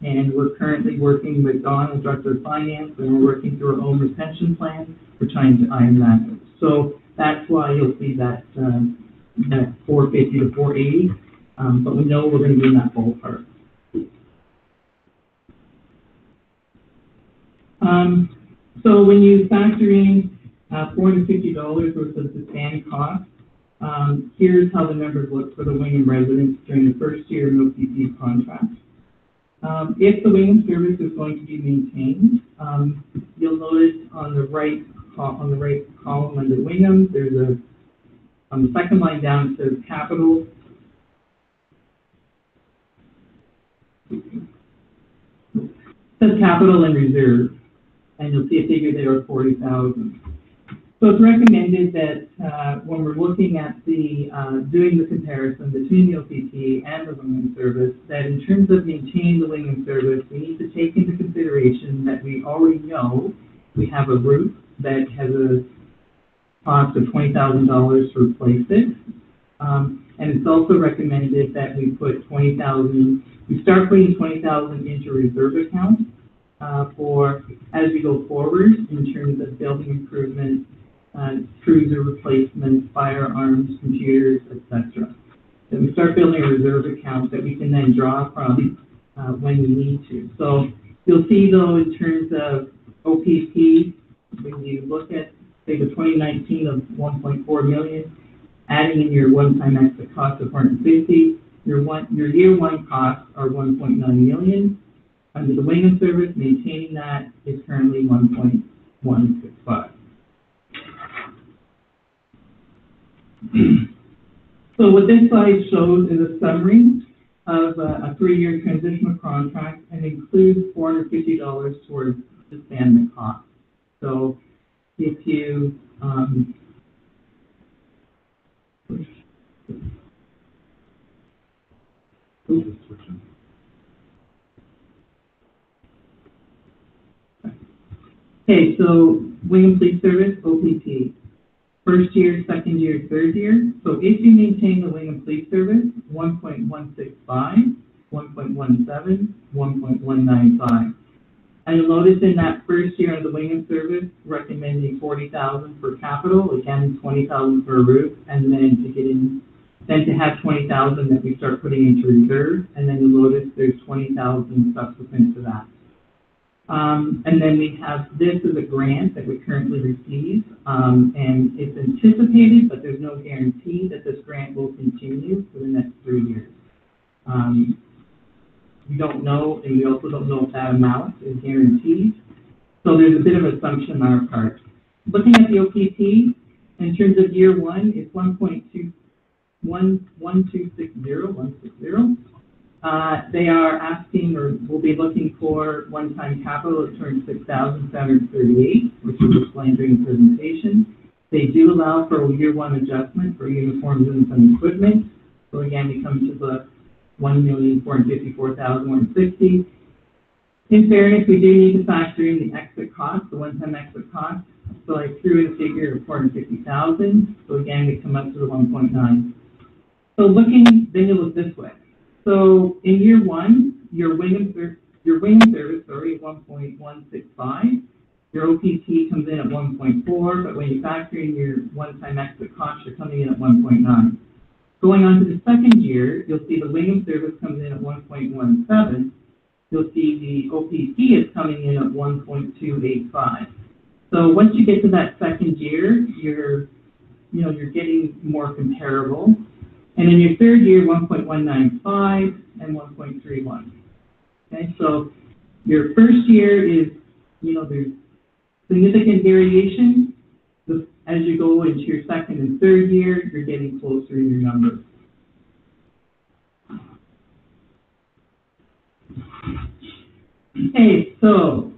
And we're currently working with Dawn, the Director of Finance, and we're working through our own retention plan. We're trying to iron that out. So that's why you'll see that, that 450 to 480, but we know we're going to be in that ballpark. So when you factor in $450 worth of the standing cost, here's how the numbers look for the Wingham residents during the first year of an OPP contract. If the Wingham service is going to be maintained, you'll notice on the right column under Wingham, there's on the second line down, it says capital. It says capital and reserve, and you'll see a figure there of 40,000. So it's recommended that when we're looking at the doing the comparison between the OPP and the Wingham service, that in terms of maintaining the Wingham service, we need to take into consideration that we already know we have a roof that has a cost of $20,000 to replace it, and it's also recommended that we put $20,000. We start putting $20,000 into reserve account for as we go forward in terms of building improvements, cruiser replacements, firearms, computers, etc. Then we start building a reserve account that we can then draw from when we need to. So you'll see though in terms of OPP, when you look at say the 2019 of 1.4 million, adding in your one-time exit cost of 450, your year one costs are 1.9 million. Under the Wingham service, maintaining that is currently 1.165. So what this slide shows is a summary of a 3-year transitional contract and includes $450 towards the standing cost. So if you okay, so Wingham Police Service, OPP. First year, second year, third year. So if you maintain the Wingham Police Service, 1.165, 1.17, 1.195. And you'll notice in that first year of the Wingham Service, recommending 40,000 for capital, again 20,000 for a roof, and then to have 20,000 that we start putting into reserve, and then you'll notice there's 20,000 subsequent to that. And then we have this as a grant that we currently receive, and it's anticipated, but there's no guarantee that this grant will continue for the next 3 years. We don't know, and we also don't know if that amount is guaranteed. So there's a bit of assumption on our part. Looking at the OPP, in terms of year one, it's 1.260. They are asking, or will be looking for one-time capital of $6,738, which was explained during the presentation. They do allow for a year one adjustment for uniforms and some equipment. So again, we come to the $1,454,160. In fairness, we do need to factor in the exit cost, the one-time exit cost. So I threw in a figure of $450,000. So again, we come up to the 1.9. So then you look this way. So in year one, your Wingham service, 1.165. Your OPT comes in at 1.4, but when you factor in your one-time exit cost, you're coming in at 1.9. Going on to the second year, you'll see the Wingham service comes in at 1.17. You'll see the OPT is coming in at 1.285. So once you get to that second year, you're getting more comparable. And in your third year, 1.195 and 1.31. Okay, so your first year is, there's significant variation. as you go into your second and third year, you're getting closer in your numbers. Okay, so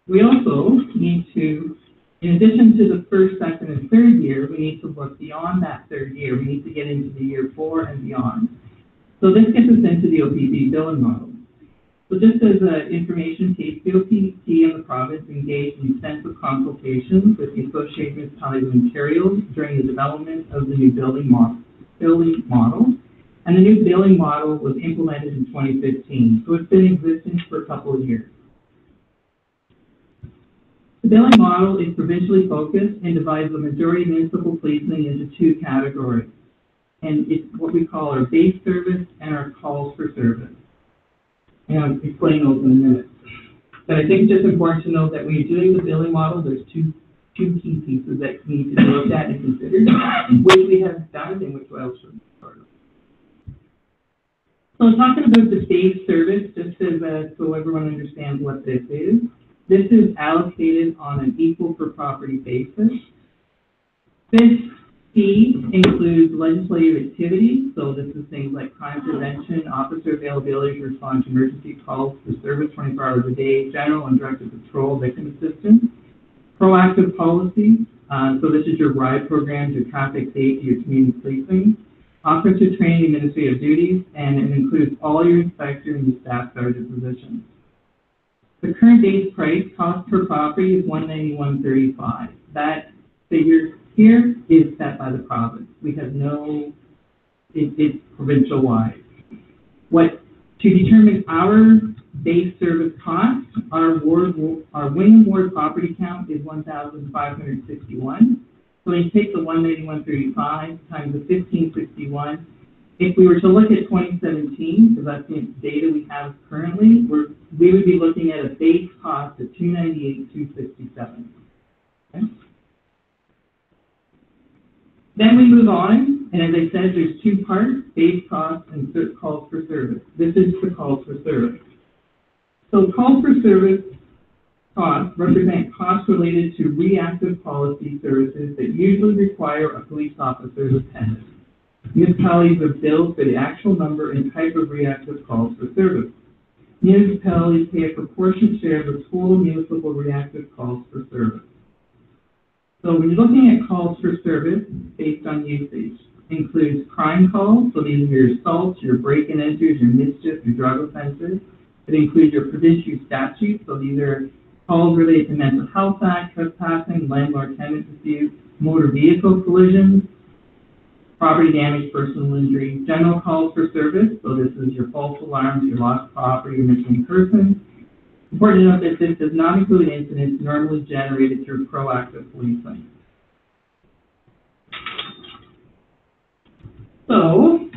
we also need to, in addition to the first, second, and third year, we need to look beyond that third year. We need to get into the year 4 and beyond. So this gets us into the OPP billing model. So just as an information piece, the OPP and the province engaged in extensive consultations with the Associated Municipalities of Ontario during the development of the new billing model. And the new billing model was implemented in 2015, so it's been in existence for a couple of years. The billing model is provincially focused and divides the majority of municipal policing into 2 categories. And it's what we call our base service and our calls for service. And I'll explain those in a minute. But I think it's just important to know that when you're doing the billing model, there's two key pieces that need to be looked at and considered, which we have done and which else should be part of. So talking about the base service, just as, so everyone understands what this is. This is allocated on an equal per property basis. This fee includes legislative activities, so this is things like crime prevention, officer availability to respond to emergency calls for service 24 hours a day, general and directed patrol, victim assistance, proactive policy, so this is your RIDE programs, your traffic safety, your community policing, officer training, administrative duties, and it includes all your inspector and your staff sergeant positions. The current base price cost per property is $191.35. That figure here is set by the province. We have no, it's provincial wide. To determine our base service cost, our wing award property count is 1,561. So when you take the 191.35 times the 1561, if we were to look at 2017, because that's the data we have currently, we would be looking at a base cost of $298,267. Okay? Then we move on, and as I said, there's 2 parts, base cost and calls for service. This is the calls for service. So calls for service costs represent costs related to reactive policy services that usually require a police officer's attendance. Municipalities are billed for the actual number and type of reactive calls for service. Municipalities pay a proportionate share of the total municipal reactive calls for service. So when you're looking at calls for service based on usage, includes crime calls, so these are your assaults, your break and enters, your mischief, your drug offenses. It includes your provincial statutes, so these are calls related to mental health act, trespassing, landlord-tenant disputes, motor vehicle collisions, property damage, personal injury, general calls for service, so this is your false alarms, your lost property, your missing person. Important to note that this does not include incidents normally generated through proactive policing. So,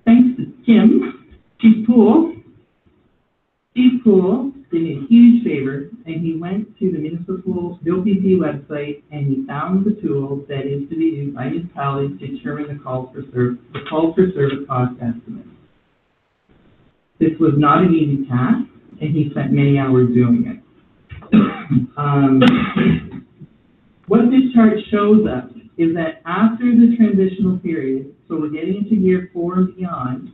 thanks to Chief Poole did me a huge favor, and he went to the OPP website and he found the tool that is to be used by municipalities to determine the calls for service cost estimate. This was not an easy task, and he spent many hours doing it. What this chart shows us is that after the transitional period, so we're getting into year 4 and beyond,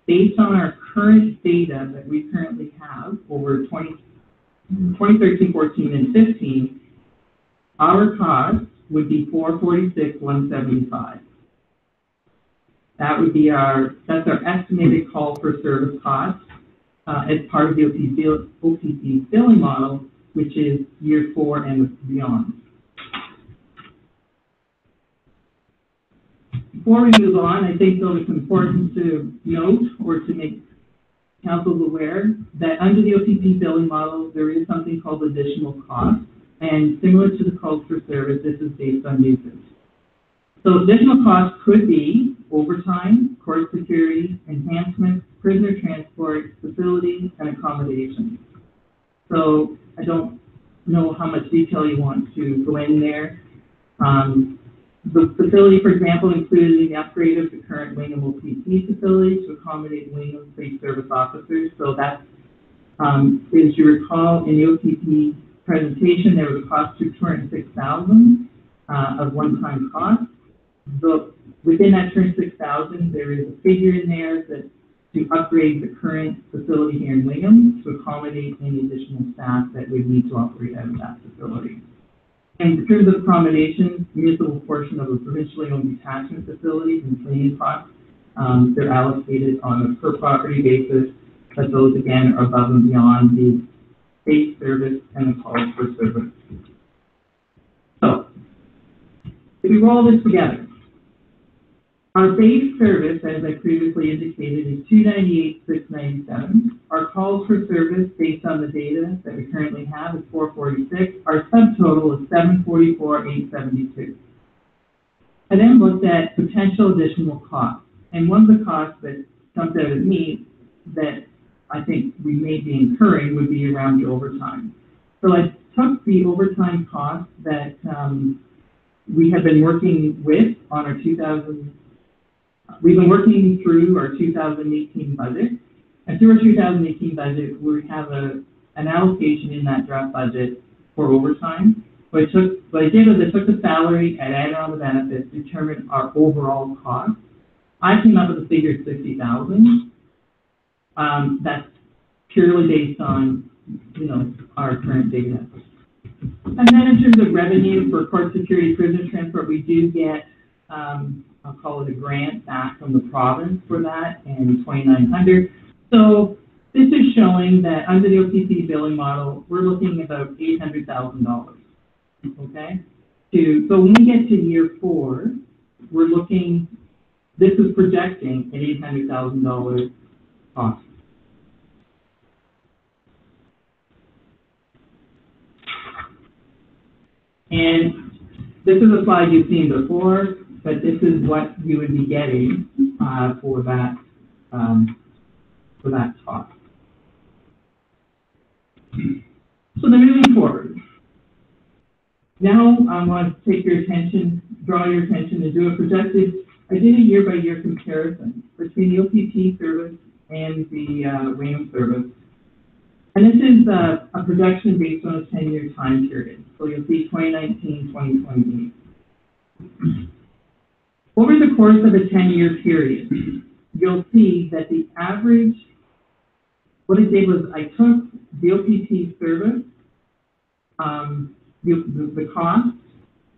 based on our current data that we currently have over 2013, 14, and 15, our cost would be $446,175. That would be that's our estimated call for service cost as part of the OPP billing model, which is year 4 and beyond. Before we move on, I think though it's important to note or to make councils aware that under the OPP billing model, there is something called additional cost, and similar to the calls for service, this is based on usage. So additional costs could be overtime, court security, enhancements, prisoner transport, facilities, and accommodations. So I don't know how much detail you want to go in there. The facility, for example, included the upgrade of the current Wingham OPP facility to accommodate Wingham police service officers. So that's, as you recall, in the OPP presentation, there was a cost to $206,000 of one-time cost. Within that $206,000, there is a figure in there that to upgrade the current facility here in Wingham to accommodate any additional staff that would need to operate out of that facility. And in terms of accommodations, municipal portion of a provincially owned detachment facilities and cleaning costs, they're allocated on a per property basis, but those again are above and beyond the base service and the calls for service. So, if we roll this together, our base service, as I previously indicated, is $298,697. Our calls for service, based on the data that we currently have, is $446. Our subtotal is $744,872. I then looked at potential additional costs, and one of the costs that jumped out at me that I think we may be incurring would be around the overtime. So I took the overtime costs that we have been working with on our we've been working through our 2018 budget, and through our 2018 budget, we have an allocation in that draft budget for overtime. What I did was I took the salary and added on the benefits, determined our overall cost. I came up with a figure of $60,000. That's purely based on, our current data. And then in terms of revenue for court security prisoner transport, we do get, I'll call it a grant back from the province for that, and $2,900. So this is showing that under the OPP billing model, we're looking at about $800,000. Okay? So when we get to year 4, we're looking, this is projecting an $800,000 cost. And this is a slide you've seen before, but this is what you would be getting for that cost. So then moving forward. Now I want to take your attention, draw your attention, and do a projected. I did a year-by-year comparison between the OPP service and the RAM service. And this is a projection based on a 10-year time period. So you'll see 2019, 2028. Over the course of a 10-year period, you'll see that the average, what I did was I took the OPP service, the cost,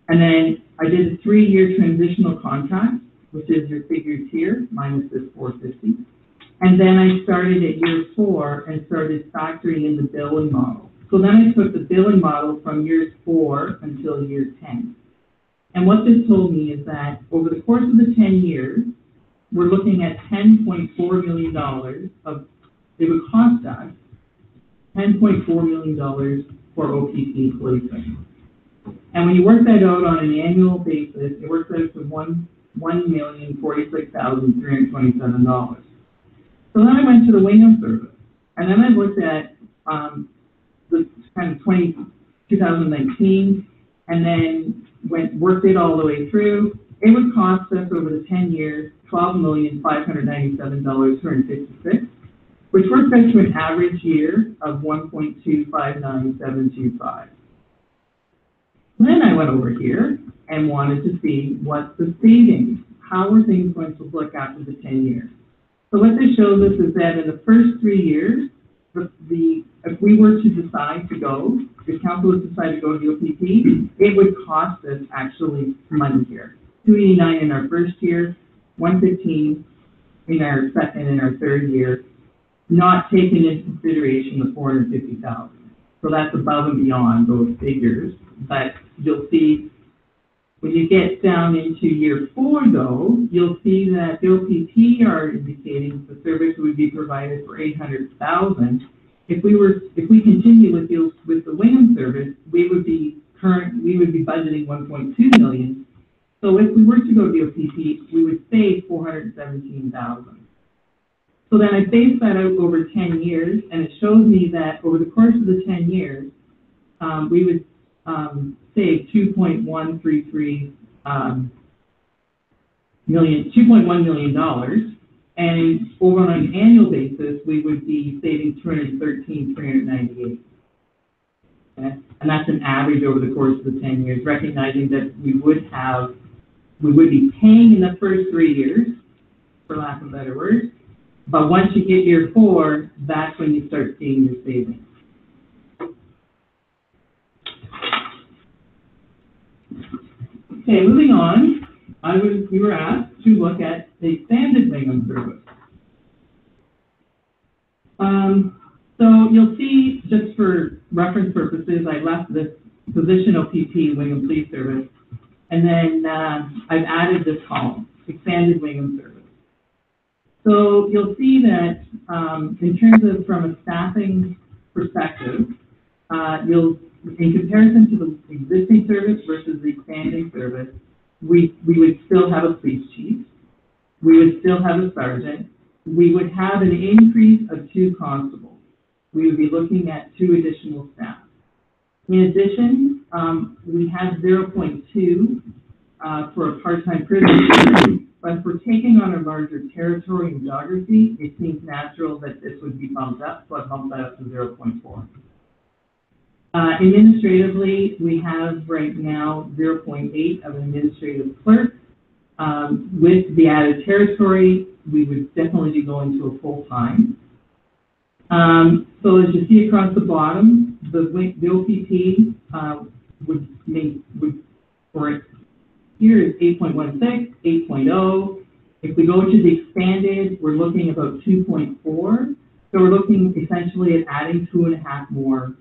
and then I did a 3-year transitional contract, which is your figures here, minus this 450. And then I started at year 4 and started factoring in the billing model. So then I took the billing model from years 4 until year 10. And what this told me is that over the course of the 10 years, we're looking at $10.4 million it would cost us $10.4 million for OPP policing. And when you work that out on an annual basis, it works out to $1,046,327. So then I went to the Wingham service, and then I looked at the kind of 2019, and then worked it all the way through. It would cost us over the 10 years $12,597,256, which works out to an average year of $1.259725. Then I went over here and wanted to see what's the savings. How are things going to look after the 10 years? So what this shows us is that in the first 3 years, if we were to decide to go, if council would decide to go to the OPP, it would cost us actually money here. $289 in our first year, $115 in our second and our third year, not taking into consideration the $450,000. So that's above and beyond those figures. But you'll see when you get down into year 4, though, you'll see that the OPP are indicating the service would be provided for $800,000. If we continue with the Wingham service, we would be budgeting $1.2 million. So if we were to go to the OPP, we would save $417,000. So then I based that out over 10 years, and it shows me that over the course of the 10 years, we would save $2.1 million, and over on an annual basis, we would be saving $213,398. Okay? And that's an average over the course of the 10 years, recognizing that we would be paying in the first 3 years, for lack of a better word, but once you hit year 4, that's when you start seeing your savings. Okay, moving on, we were asked to look at the expanded Wingham service. So you'll see, just for reference purposes, I left this position OPP, Wingham Police Service, and then I've added this column, expanded Wingham service. So you'll see that in terms of from a staffing perspective, in comparison to the existing service versus the expanding service, we would still have a police chief, we would still have a sergeant, we would have an increase of 2 constables. We would be looking at 2 additional staff. In addition, we have 0.2 for a part-time prison, but if we're taking on a larger territory and geography, it seems natural that this would be bumped up, so I bumped that up to 0.4. Administratively, we have right now 0.8 of an administrative clerk. With the added territory, we would definitely be going to a full-time. So as you see across the bottom, the OPP here is 8.16, 8.0. If we go to the expanded, we're looking about 2.4. So we're looking essentially at adding 2.5 more,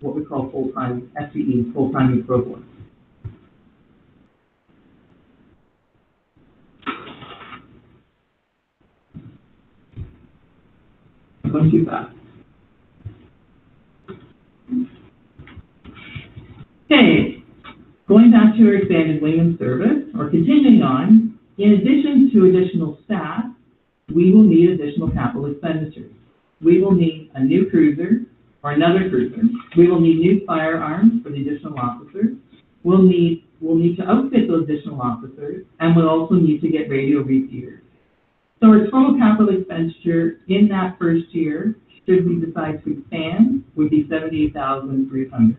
what we call full-time FTEs, full-time equivalents. I'm going too fast. Okay, going back to our expanded Wingham service, or continuing on, in addition to additional staff, we will need additional capital expenditures. We will need a new cruiser, or another cruiser. We will need new firearms for the additional officers. We'll need to outfit those additional officers, and we'll also need to get radio repeaters. So our total capital expenditure in that first year, should we decide to expand, would be $78,300.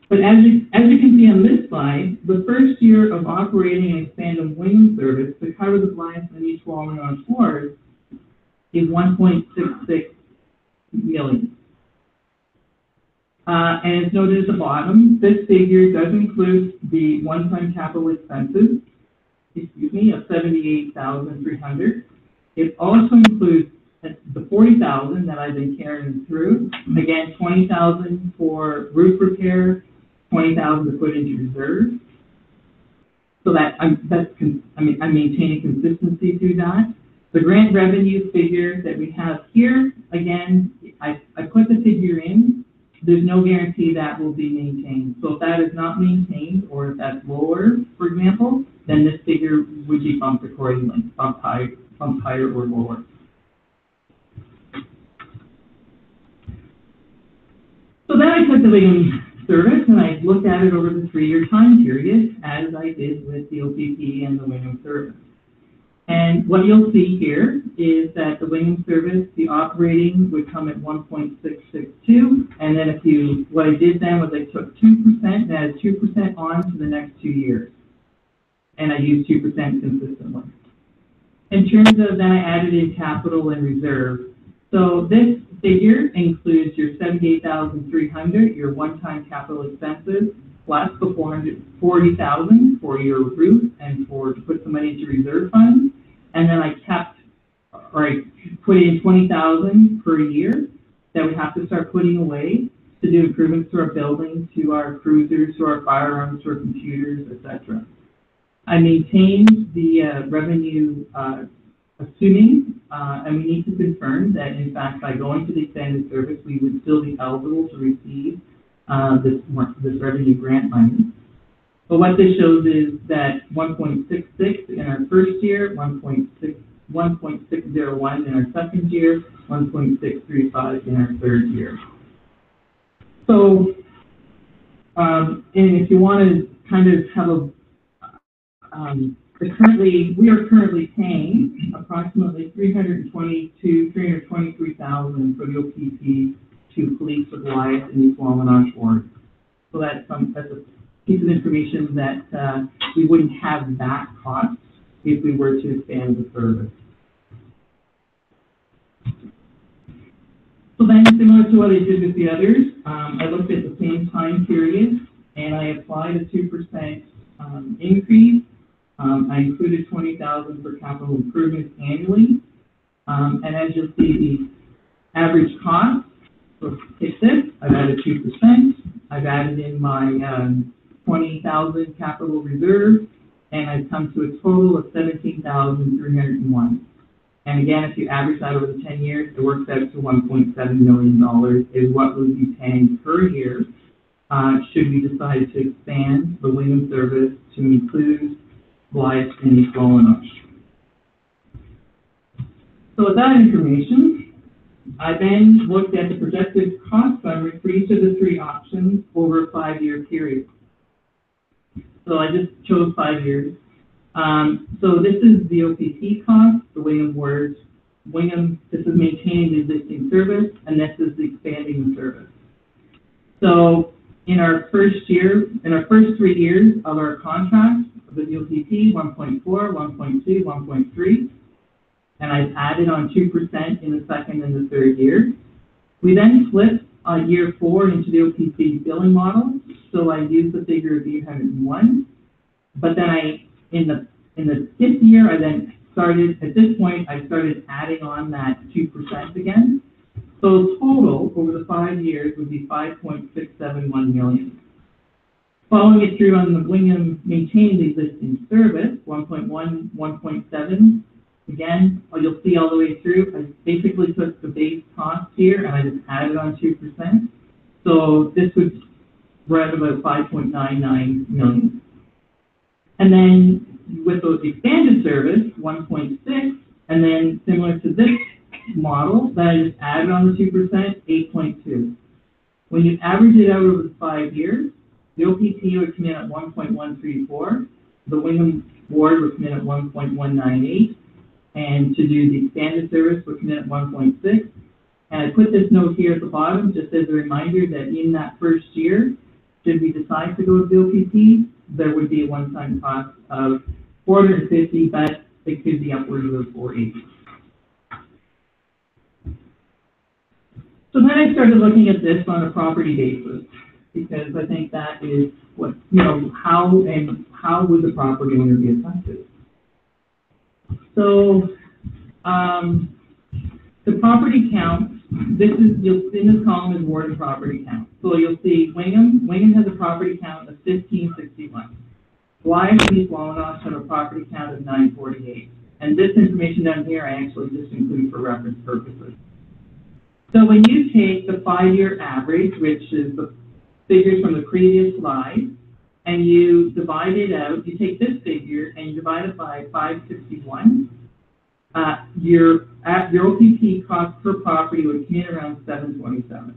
But as you can see on this slide, the first year of operating an expanded Wingham service to cover the blinds on each wall and on floors is $1.66 million. And it's noted at the bottom, this figure does include the one-time capital expenses, of $78,300. It also includes the $40,000 that I've been carrying through. Again, $20,000 for roof repair, $20,000 to put into reserve. So I'm maintaining consistency through that. The grant revenue figure that we have here, again, I put the figure in. There's no guarantee that will be maintained. So if that is not maintained, or if that's lower, for example, then this figure would be bumped accordingly, bumped higher or lower. So then I took the Wingham service and I looked at it over the 3-year time period, as I did with the OPP and the Wingham service. And what you'll see here is that the Wingham service, the operating would come at 1.662, and then what I did then was I took 2% and added 2% on to the next 2 years. And I used 2% consistently. In terms of then I added in capital and reserve. So this figure includes your $78,300, your one-time capital expenses, plus the $440,000 for your roof and to put some money into reserve funds. And then I put in $20,000 per year that we have to start putting away to do improvements to our buildings, to our cruisers, to our firearms, to our computers, etc. I maintained the revenue assuming, and we need to confirm that in fact by going to the extended service, we would still be eligible to receive this revenue grant money. But what this shows is that 1.66 in our first year, 1.601 in our second year, 1.635 in our third year. So, and if you want to kind of have we are currently paying approximately $323,000 for the OPP to police with lives in East Wallanosh Ward. So that's a piece of information that we wouldn't have that cost if we were to expand the service. So then, similar to what I did with the others, I looked at the same time period and I applied a 2% increase. I included $20,000 for capital improvements annually. And as you'll see, the average cost, so take this, I've added 2%. I've added in my $20,000 capital reserve, and I've come to a total of $17,301. And again, if you average that over the 10 years, it works out to $1.7 million is what we'll be paying per year should we decide to expand the Wingham service to include Blythe and East Wallanosh. So with that information, I then looked at the projected cost summary for each of the three options over a 5-year period. So I just chose 5 years. So this is the OPP cost, the Wingham Ward. This is maintaining the existing service, and this is the expanding the service. So in our first 3 years of our contract, the OPP 1.4, 1.2, 1.3, and I've added on 2% in the second and the third year. We then flipped year 4 into the OPP billing model, so I used the figure of 801. But then in the 5th year, I then started, at this point, I started adding on that 2% again. So total over the 5 years would be $5.671 million. Following it through on the Wingham maintaining the existing service, 1.1, 1.7. Again, you'll see all the way through, I basically took the base cost here and I just added on 2%. So this would run about $5.99 million. And then with those expanded service, 1.6, and then similar to this model, that I just added on the 2%, 8.2. When you average it out over the 5 years, the OPP would come in at 1.134, the Wingham Ward would come in at 1.198, and to do the expanded service would come in at 1.6. And I put this note here at the bottom just as a reminder that in that first year, should we decide to go with the OPP, there would be a one-time cost of $450, but it could be upwards of $480. So then I started looking at this on a property basis, because I think that is what, how would the property owner be affected? So the property count, in this column is ward and property count. So you'll see Wingham has a property count of 1561. Blythe and East Wallanosh have a property count of 948. And this information down here I actually just include for reference purposes. So when you take the 5-year average, which is the figures from the previous slide, and you divide it out, you take this figure and you divide it by 561, your OPP cost per property would come in around 727.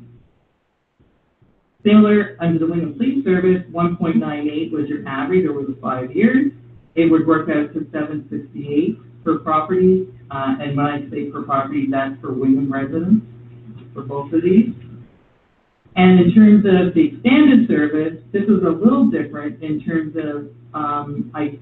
Similar, under the Wingham Police Service, 1.98 was your average over the 5 years. It would work out to 768 per property, and when I say per property, that's for Wingham residents, for both of these. And in terms of the expanded service, this is a little different in terms of, I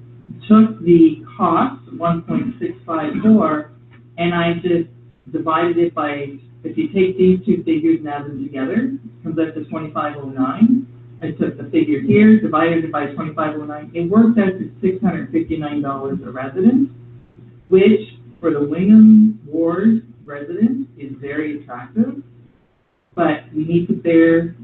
took the cost, 1.654, and I just divided it by, if you take these two figures and add them together, it comes out to 2509. I took the figure here, divided it by 2509. It works out to $659 a resident, which for the Wingham Ward resident is very attractive. But we need to bear,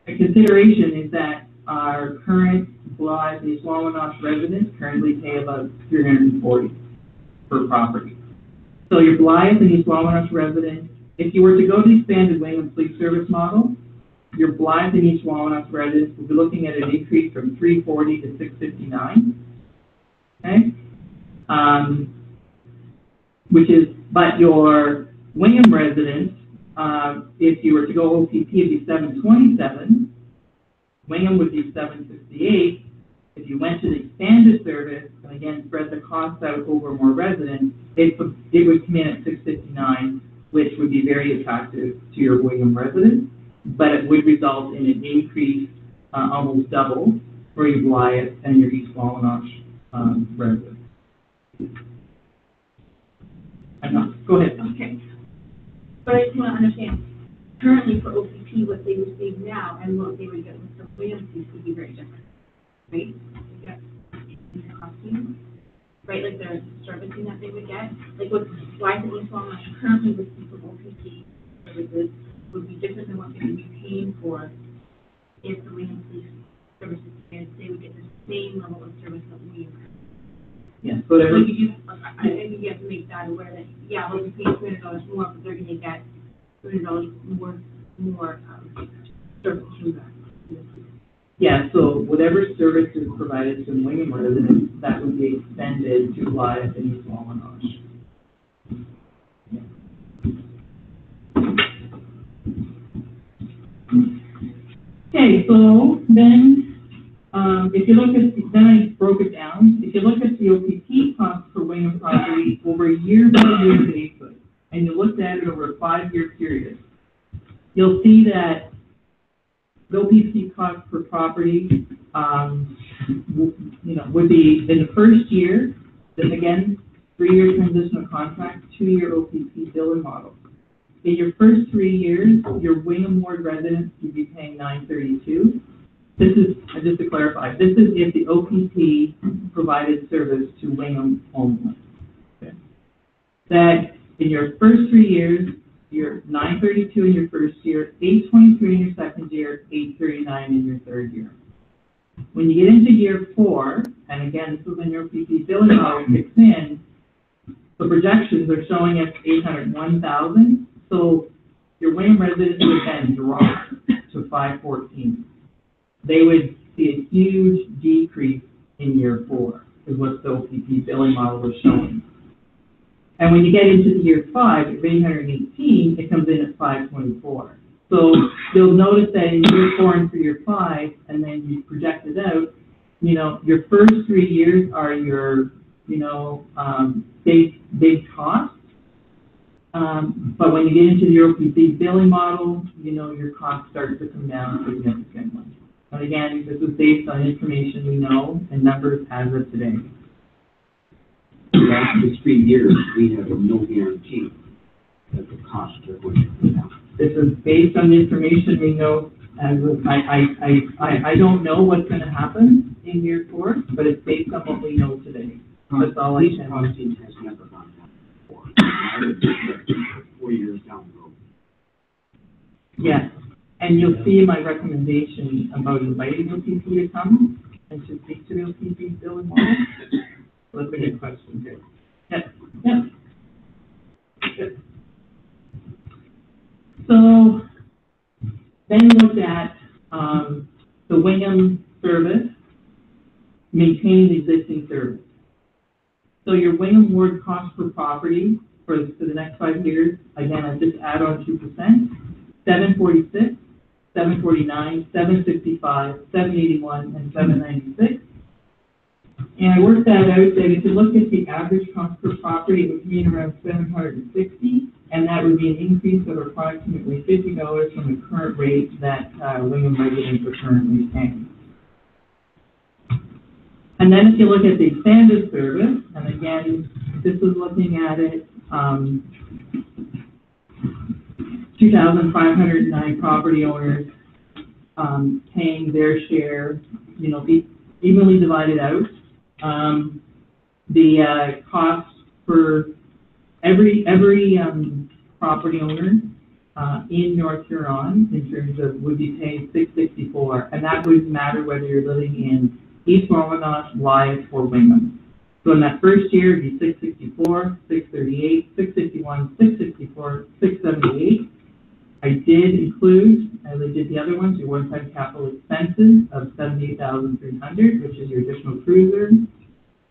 a consideration is that our current Blythe and East Wallanosh residents currently pay about $340 per property. So your Blythe and East Wallanosh residents, if you were to go to the expanded Wingham Police Service model, your Blythe and East Wallanosh residents will be looking at an increase from $340 to $659. Okay? But your Wingham residents, if you were to go OPP, it'd be 727. Wingham would be 768, If you went to the expanded service, and again, spread the cost out over more residents, it would come in at $659, which would be very attractive to your William residents, but it would result in an increase almost double for your Blythe and your East Wallanosh residents. Go ahead. Okay. But I just want to understand, currently for OPP, what they receive now and what they would get with the Williams fees would be very different, right? They get costing, right? Like there's servicing that they would get. Like why the East Wallanosh currently receive from OPP services would be different than what they would be paying for if the Williams fees services, they would get the same level of service that we have. Yes, whatever. I think you have to make that aware that, yeah, we'll be paying $200 more, but they're going to get $200 more service through that. Yeah, so whatever service is provided to William residents, that would be extended to Blythe and East Wallanosh. Okay, so then, if you look at, then I broke it down. If you look at the OPP cost per William property over a year-by-year basis, and you looked at it over a 5-year period, you'll see that the OPP cost per property, would be in the first year, then again, 3-year transitional contract, 2-year OPP billing model. In your first 3 years, your William Ward residents would be paying $932. This is, just to clarify, this is if the OPP provided service to William only. Okay. That in your first 3 years, you're $932 in your first year, $823 in your second year, $839 in your third year. When you get into year 4, and again, this is when your OPP billing model kicks in, the projections are showing us $801,000. So your William residents would then drop to $514. They would see a huge decrease in year 4, is what the OPP billing model was showing. And when you get into the year 5, at $818, it comes in at $524. So you'll notice that in year 4 and for year 5, and then you project it out, your first 3 years are your, big costs. But when you get into the OPP billing model, your costs start to come down significantly. But again, this is based on information we know and numbers as of today. After 3 years, we have no guarantee that the costs are going to come down. This is based on the information we know as of, I don't know what's going to happen in year 4, but it's based on what we know today. That's all I can. Costing has never gone down before. I would expect 4 years down the road. Yes. And you'll see my recommendation about inviting OPP to come and to speak to the OPP billing model. That's a good question, too. Yep. So then you look at the William service, maintaining the existing service. So your William Ward cost per property for the next 5 years, again, I just add on 2%, $746. $749, $765, $781, and $796. And I worked that out that if you look at the average cost per property, it would be around $760, and that would be an increase of approximately $50 from the current rate that William residents are currently paying. And then if you look at the expanded service, and again, this is looking at it, 2,509 property owners paying their share, evenly divided out. The cost for every property owner in North Huron, in terms of, would be paying $664, and that would matter whether you're living in East Wallanosh, Blythe, or Wingham. So in that first year, it'd be $664, $638, $661, $664, $678. I did include, as I did the other ones, your one-time capital expenses of $78,300, which is your additional cruiser,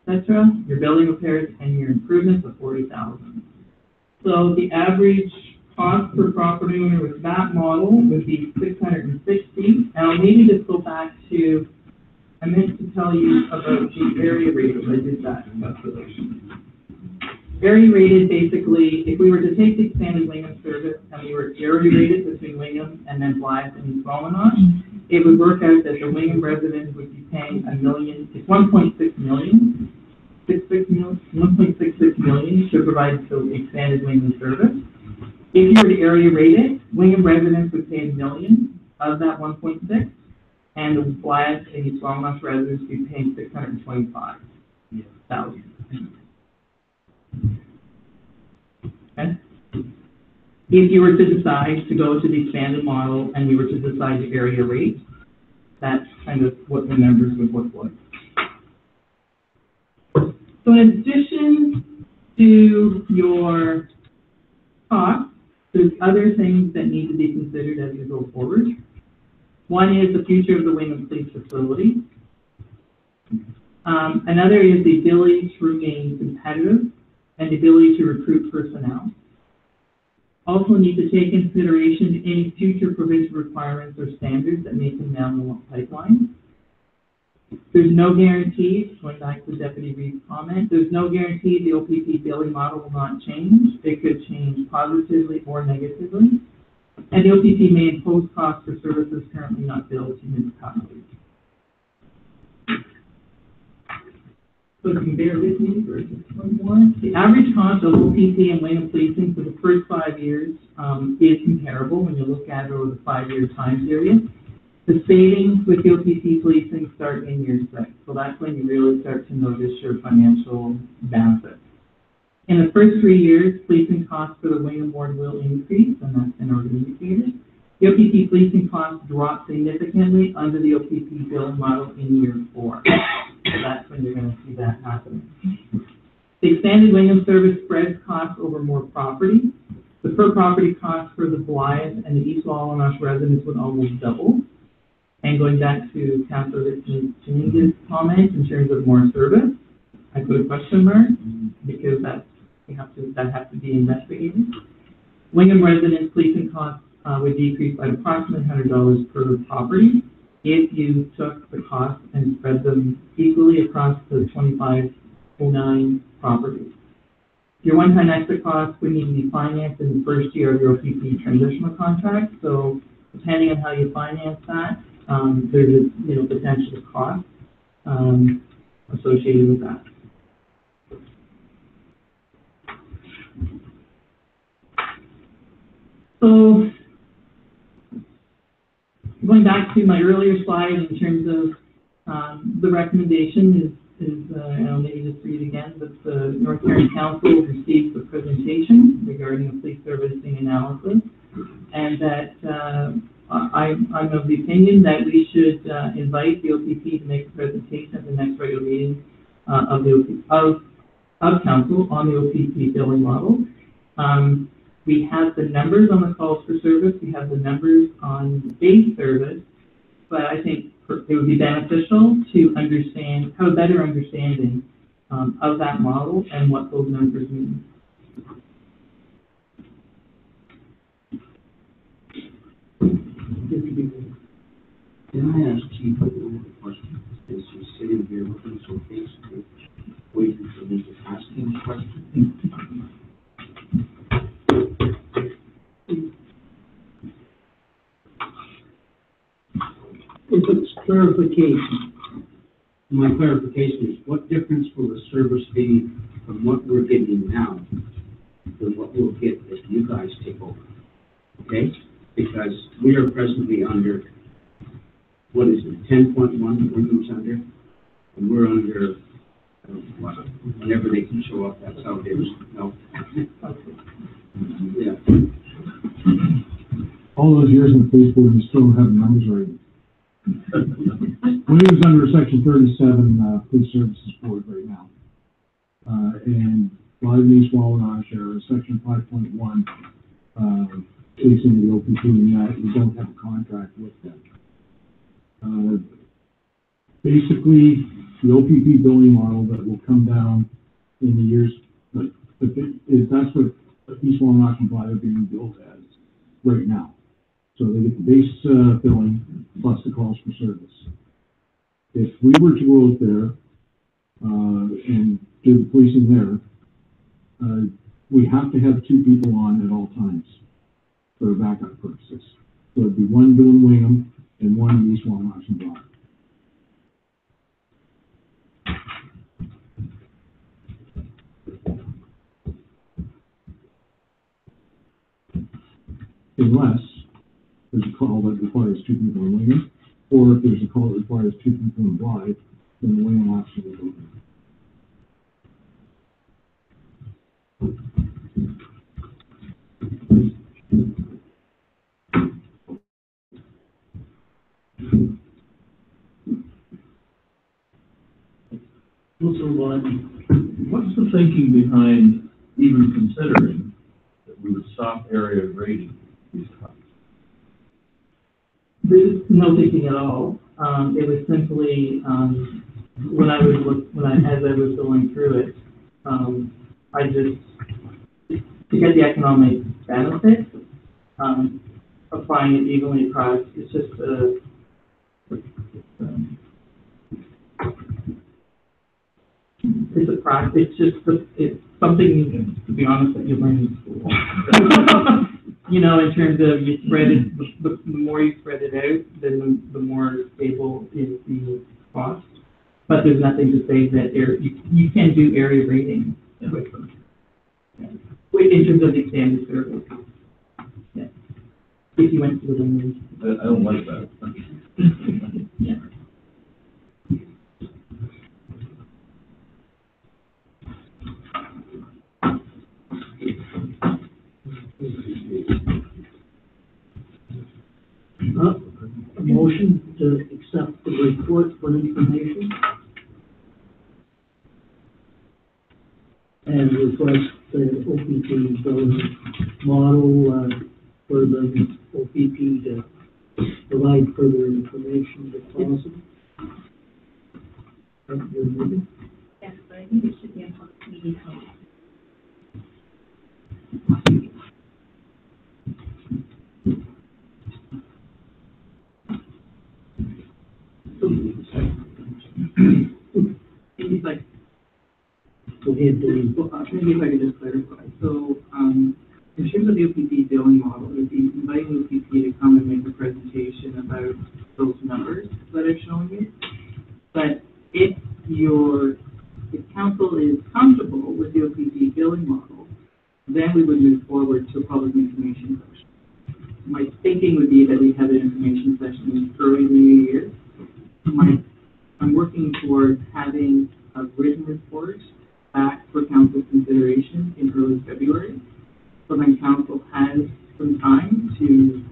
etc., your building repairs, and your improvements of $40,000. So the average cost per property owner with that model would be $660. And I'll maybe just go back to, I meant to tell you about the area rated, I did that. Area rated, basically, if we were to take the expanded Wingham service and we were area rated between Wingham and then Blythe and East Wallanosh, it would work out that the Wingham residents would be paying $1 million, it's 1.6 million, 1.66 million to provide the expanded Wingham service. If you were to area rate it, Wingham residents would pay $1 million of that 1.6, and the Blythe and East Wallanosh residents would be paying $625,000. Okay. If you were to decide to go to the expanded model and you were to decide to area rate, that's kind of what the numbers would look like. So in addition to your costs, there's other things that need to be considered as you go forward. One is the future of the Wingham Police Facility. Another is the ability to remain competitive and the ability to recruit personnel. Also need to take into consideration any future provincial requirements or standards that may come down the pipeline. There's no guarantee, going back to Deputy Reed's comment, there's no guarantee the OPP billing model will not change. It could change positively or negatively. And the OPP may impose costs for services currently not billed to municipalities. So if you bear with me for just one more. The average cost of OPP and Wingham policing for the first 5 years is comparable when you look at it over the 5-year time period. The savings with the OPP policing start in year 6, so that's when you really start to notice your financial benefits. In the first 3 years, policing costs for the Wingham Ward will increase, and that's been already indicated. The OPP policing costs drop significantly under the OPP billing model in year 4. So that's when you're going to see that happening. The expanded Wingham service spreads costs over more property. The per property cost for the Blythe and the East Wallanosh residents would almost double. And going back to Councillor Dominguez's comment in terms of more service, I put a question mark because that has to be investigated. Wingham residents' policing costs would decrease by approximately $100 per property if you took the costs and spread them equally across the 2509 properties. Your one-time exit costs would need to be financed in the first year of your OPP transitional contract. So depending on how you finance that, there's a potential cost associated with that. So going back to my earlier slide in terms of the recommendation is I'll maybe just read again, but the North Huron Council received the presentation regarding the police servicing analysis, and that I'm of the opinion that we should invite the OPP to make a presentation at the next regular meeting of Council on the OPP billing model. We have the numbers on the calls for service, we have the numbers on base service, but I think it would be beneficial to understand, have a better understanding of that model and what those numbers mean. Can I ask Chief a question? As he's sitting here looking so basically waiting for me to ask him a question. It's clarification. My clarification is, what difference will the service be from what we're getting now to what we'll get if you guys take over? Okay? Because we are presently under, what is it, 10.1 Wingham's under, and we're under, whenever they can show up, that's how it is. No. Yeah. All those years in the police board, we still don't have the numbers right. William's under Section 37 Police Services Board right now. And Blythe and East Wallanosh are Section 5.1 facing the OPP, and that we don't have a contract with them. Basically, the OPP billing model that will come down in the years, but that's what East Wallanosh and Blythe are being billed as right now. So they get the base billing plus the calls for service. if we were to go out there, and do the policing there, we have to have two people on at all times for backup purposes. So it'd be one doing Wingham and one in East Wallash and Broad. Unless there's a call that requires two people in Wingham, or if there's a call that requires two people in Blythe, then the Wingham option is open. What's the thinking behind even considering that we would stop area grading these trucks? There's no thinking at all. It was simply, as I was going through it, I just, to get the economic benefit, applying it evenly across, it's just it's a practice, it's something, to be honest, that you learn in school. You know, in terms of you spread it, the more you spread it out, then the more stable is the cost. But there's nothing to say that you can do area rating with them. Yeah. In terms of the expanded service. Yeah. If you went to the Wingham. I don't like that. Yeah. A motion to accept the report for information and request the OPP building model for the OPP to provide further information if possible. Yes, but I think it should be a public meeting. Go ahead, Dave. Maybe if I could just clarify. So, in terms of the OPP billing model, it would be inviting OPP to come and make a presentation about those numbers that I've shown you. But if council is comfortable with the OPP billing model, then we would move forward to a public information session. My thinking would be that we have an information session early in the new year. I'm working towards having a written report back for council consideration in early February. So then council has some time to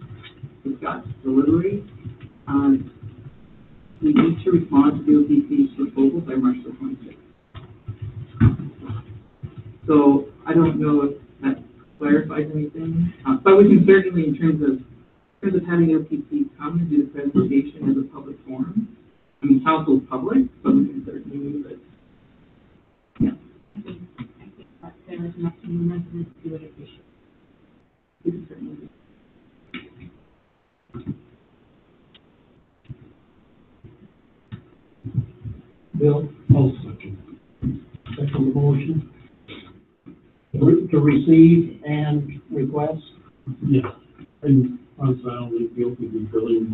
discuss, deliberate. We need to respond to the OPP's proposal by March the 26th. So I don't know if that clarifies anything, but we can certainly, in terms of having the OPP come and do the presentation as a public forum. I mean, council is public, but we can certainly move it. Yeah. I think there is enough momentum to do it if we should. We can certainly do it. Bill? I'll second. Second motion. To receive and request? Yeah, and honestly, I don't think the open billing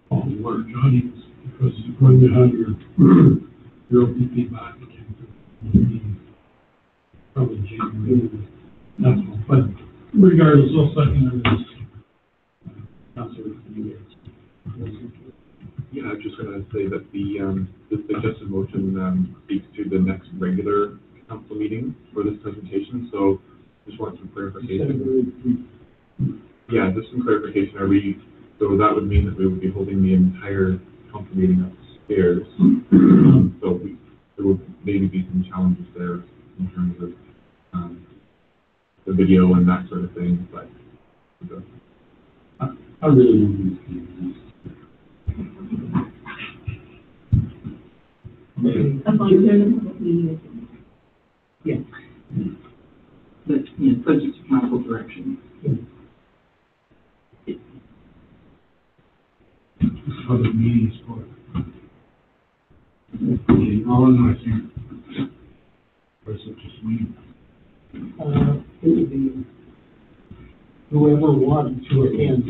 will all large audience, because when you have your OPP back again, probably January, that's all, but regardless, I'll second this. Councilor, Yeah, I was just going to say that the suggested motion speaks to the next regular council meeting for this presentation, so just want some clarification. Yeah, just some clarification. So that would mean that we would be holding the entire council meeting upstairs. So there would maybe be some challenges there in terms of the video and that sort of thing, but I really don't understand As long as there's a public meeting. Yeah. But, you know, subject to council direction. other meetings for All in my here. Or is it just me? It would be whoever wanted to attend.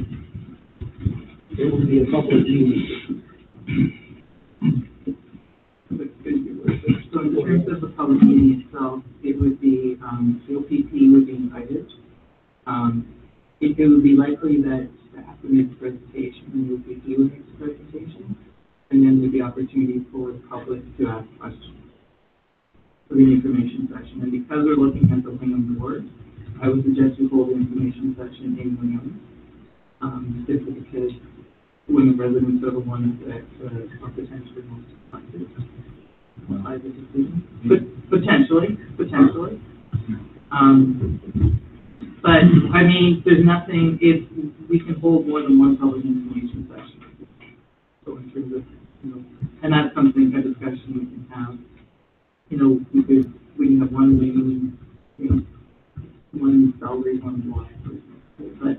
It would be a public meeting. So in terms of the public meeting itself, it would be, the OPP would be invited. It would be likely that staff would make a presentation, and the OPP would make a presentation, and then there'd be opportunity for the public to ask questions for the information session. And because we're looking at the Wingham board, I would suggest we hold the information session in Wingham, simply because Wingham residents are the ones that are potentially most affected by the decision. Potentially. But, I mean, there's nothing, if we can hold more than one public information session. So in terms of, and that's something, a discussion we can have. We can have one Wingham, one salary, one block, but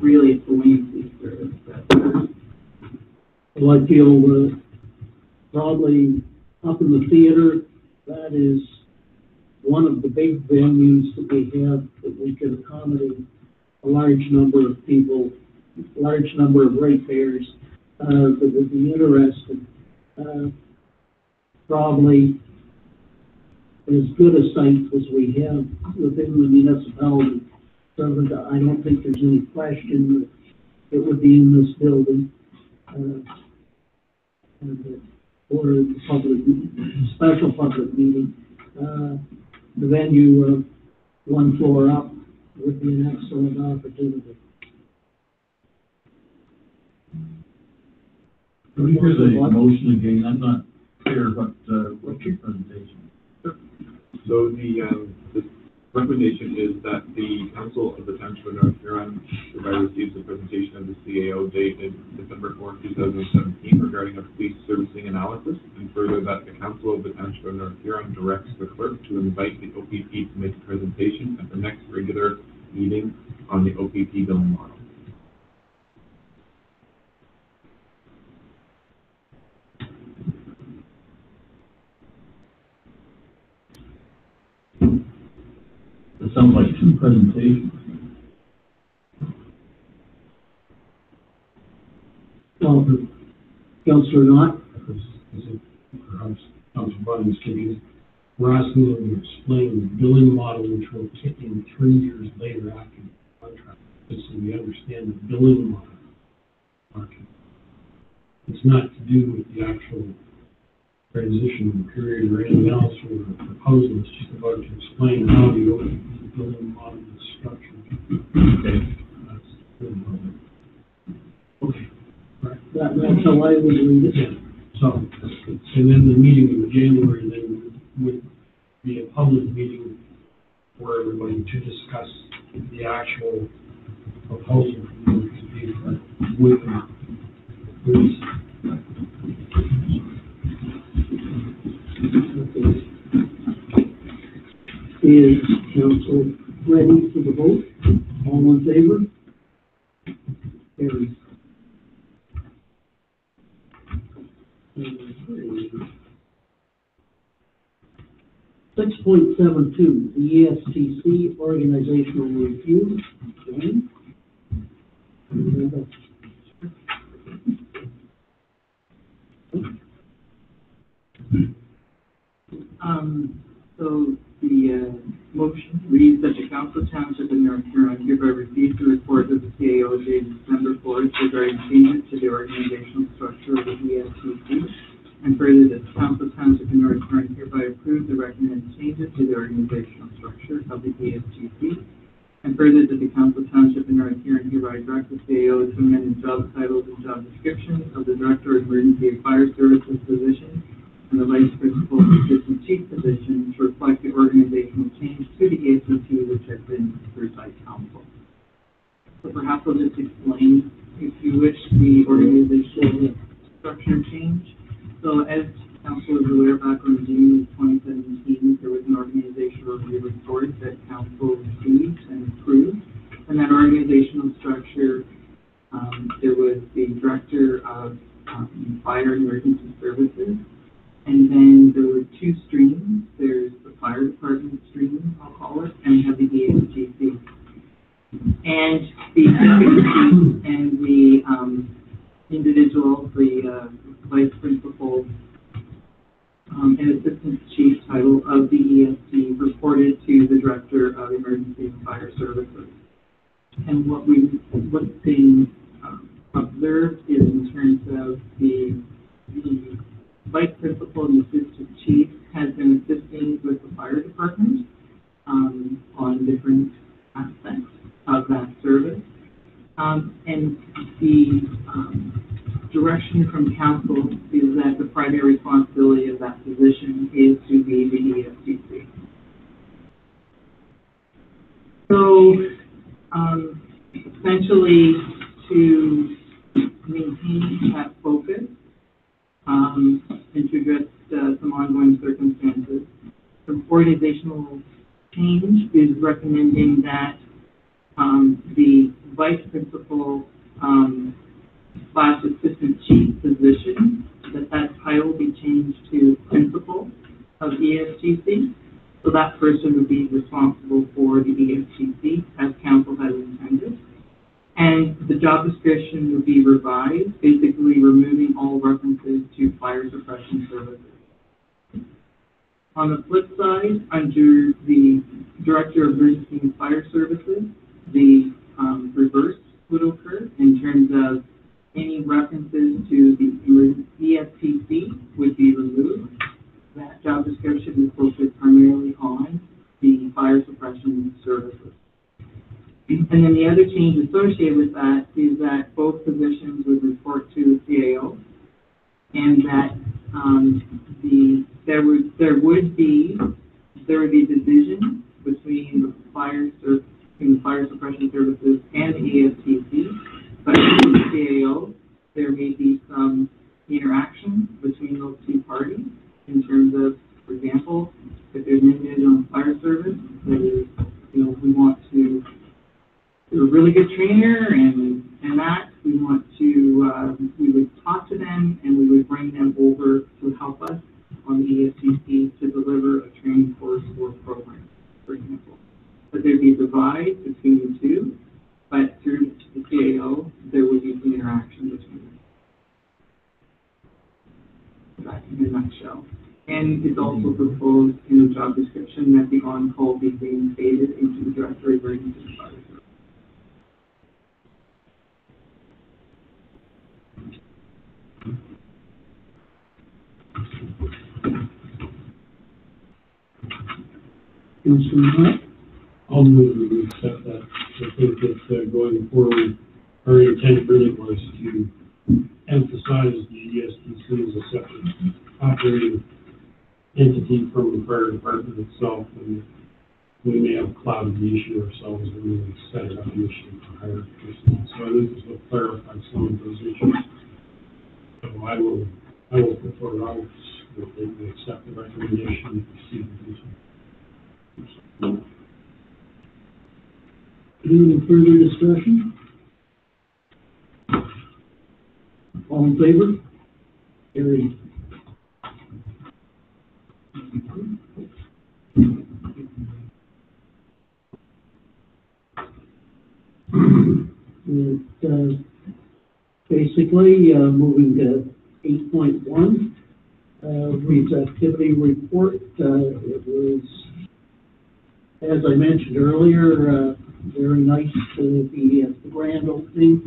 really it's the Wingham Police Service that. Well, I feel probably up in the theater, that is one of the big venues that we have that we can accommodate a large number of people, large number of ratepayers that would be interested. Probably as good a site as we have within the municipality. So I don't think there's any question that it would be in this building. Or a public, special public meeting. The venue, one floor up, would be an excellent opportunity. Can we hear the motion again? I'm not clear what's your presentation. So the recommendation is that the Council of the Township of North Huron hereby receives a presentation of the CAO dated December 4, 2017 regarding a police servicing analysis, and further that the Council of the Township of North Huron directs the clerk to invite the OPP to make a presentation at the next regular meeting on the OPP billing model. It sounds like two presentations. Councillor Knott? Councillor Bunny's kidding. We're asking them to explain the billing model, which will kick in 3 years later after the contract, just so we understand the billing model. Market. It's not to do with the actual transition period or anything else we're proposing. It's just about to explain how the billing model is structured. Okay. That's really about it. Okay. Right. That's how I would read it. Yeah. So, and then the meeting in January then would be a public meeting for everybody to discuss the actual proposal from the OPP with police. Is council ready for the vote? All in favor? Carries. 6.72, the ESTC organizational review. Okay. So the motion reads that the Council Township of North Huron hereby receives the report of the CAO dated December 4th regarding changes to the organizational structure of the ESTC, and further that the Council Township of North Huron hereby approves the recommended changes to the organizational structure of the ESTC, and further that the Council Township of North Huron hereby directs the CAO to amend the job titles and job descriptions of the Director of Emergency and Fire Services position and the Vice Principal Assistant Chief position to reflect the organizational change to the ESTC which has been approved by Council. So perhaps I'll just explain, if you wish, the organizational structure change. So as Council is aware, back on June 2017, there was an organizational review report that Council received and approved. And that organizational structure, there was the Director of Fire and Emergency Services, the chief and the individual, the vice principal and assistant chief title of the ESD reported to the director of emergency and fire services. And what's been observed is in terms of the vice principal and assistant chief has been assisting with the fire department on different aspects of that service. And the direction from council is that the primary responsibility of that position is to be the ESDC. So, essentially, to maintain that focus and to address some ongoing circumstances, the organizational change is recommending that the vice principal / assistant chief position, that title be changed to principal of ESGC. So that person would be responsible for the ESGC as council has intended. And the job description would be revised, basically removing all references to fire suppression services. On the flip side, under the Director of Emergency and Fire Services, the reverse would occur in terms of any references to the ESPC would be removed. That job description is focused primarily on the fire suppression services. And then the other change associated with that is that both positions would report to the CAO, and that there would be a division between the fire suppression services and the ESPC, but with the CAO, there may be some interaction between those two parties in terms of, for example, if there's an individual on fire service that is, we want to do a really good trainer and that we want to, we would talk to them and we would bring them over to help us on the ESPC to deliver a training course or program, for example. But there'd be a divide between the two, but through the CAO, there would be some interaction between them. That's in a nutshell. And it's also proposed in the job description that the on-call be reinstated into the Director of Emergency and Fire Service. I'll move that we accept that. I think that going forward, our intent really was to emphasize the ESPC as a separate operating entity from the fire department itself, and we may have clouded the issue ourselves when we set it up initially for higher personnel. So I think this will clarify some of those issues. So I will put forward ours that we accept the recommendation and proceed with this. Any further discussion? All in favor? Carried. Basically, moving to 8.1, reads activity report. It was, as I mentioned earlier, very nice to be at the grand opening,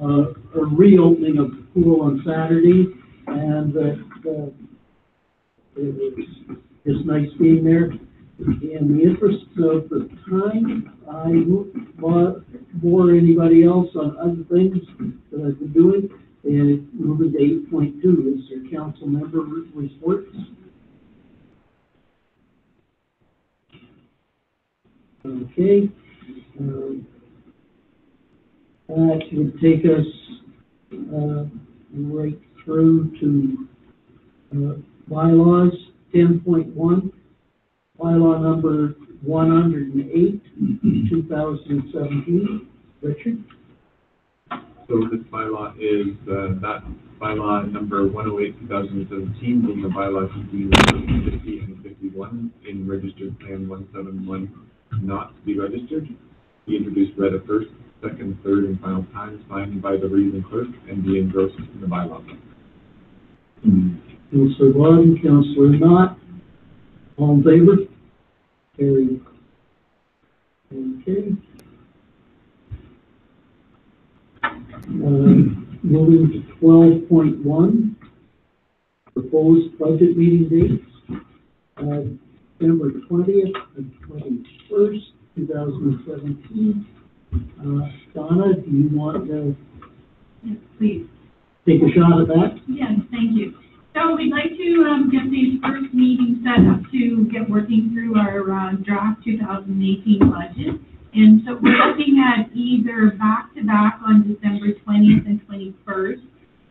a reopening of the pool on Saturday, and it was just nice being there. In the interest of the time, I won't bore anybody else on other things that I've been doing, and moving to 8.2 is your council member reports. Okay. That would take us right through to bylaws 10.1, bylaw number 108, 2017. Richard? So this bylaw is that bylaw number 108, 2017, being the bylaw to be 50 and 51 in registered plan 171 not to be registered. He introduced read it first. second, third, and final time, signed by the reading clerk and be engrossed in the bylaw. Councillor Vaughn, Councillor Knott, all in favor? Carried. Okay. Moving to 12.1, proposed budget meeting dates, December 20th and 21st, 2017. Donna, do you want to Yes, please. take a shot at that? Yes, thank you. So we'd like to get these first meetings set up to get working through our draft 2018 budget. And so we're looking at either back-to-back on December 20th and 21st,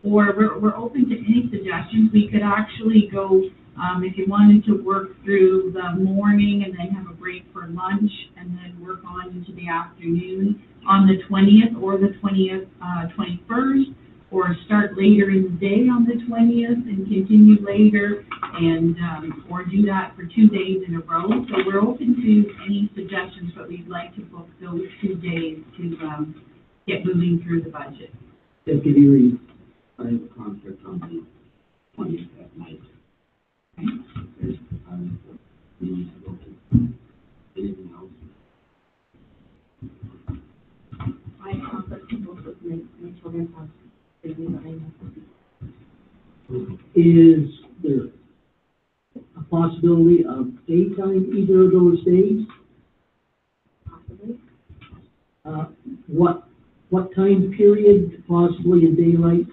or we're open to any suggestions. We could actually go, if you wanted to work through the morning and then have a break for lunch and then work on into the afternoon on the 20th or the 21st, or start later in the day on the 20th and continue later, and or do that for 2 days in a row. So we're open to any suggestions, but we'd like to book those 2 days to get moving through the budget. Deputy Reed. I have a conflict on the 20th at night. There's, we need to go to anything else. I conflict both with my children's house. Is there a possibility of daytime either of those days? Possibly. What time period, possibly in daylight?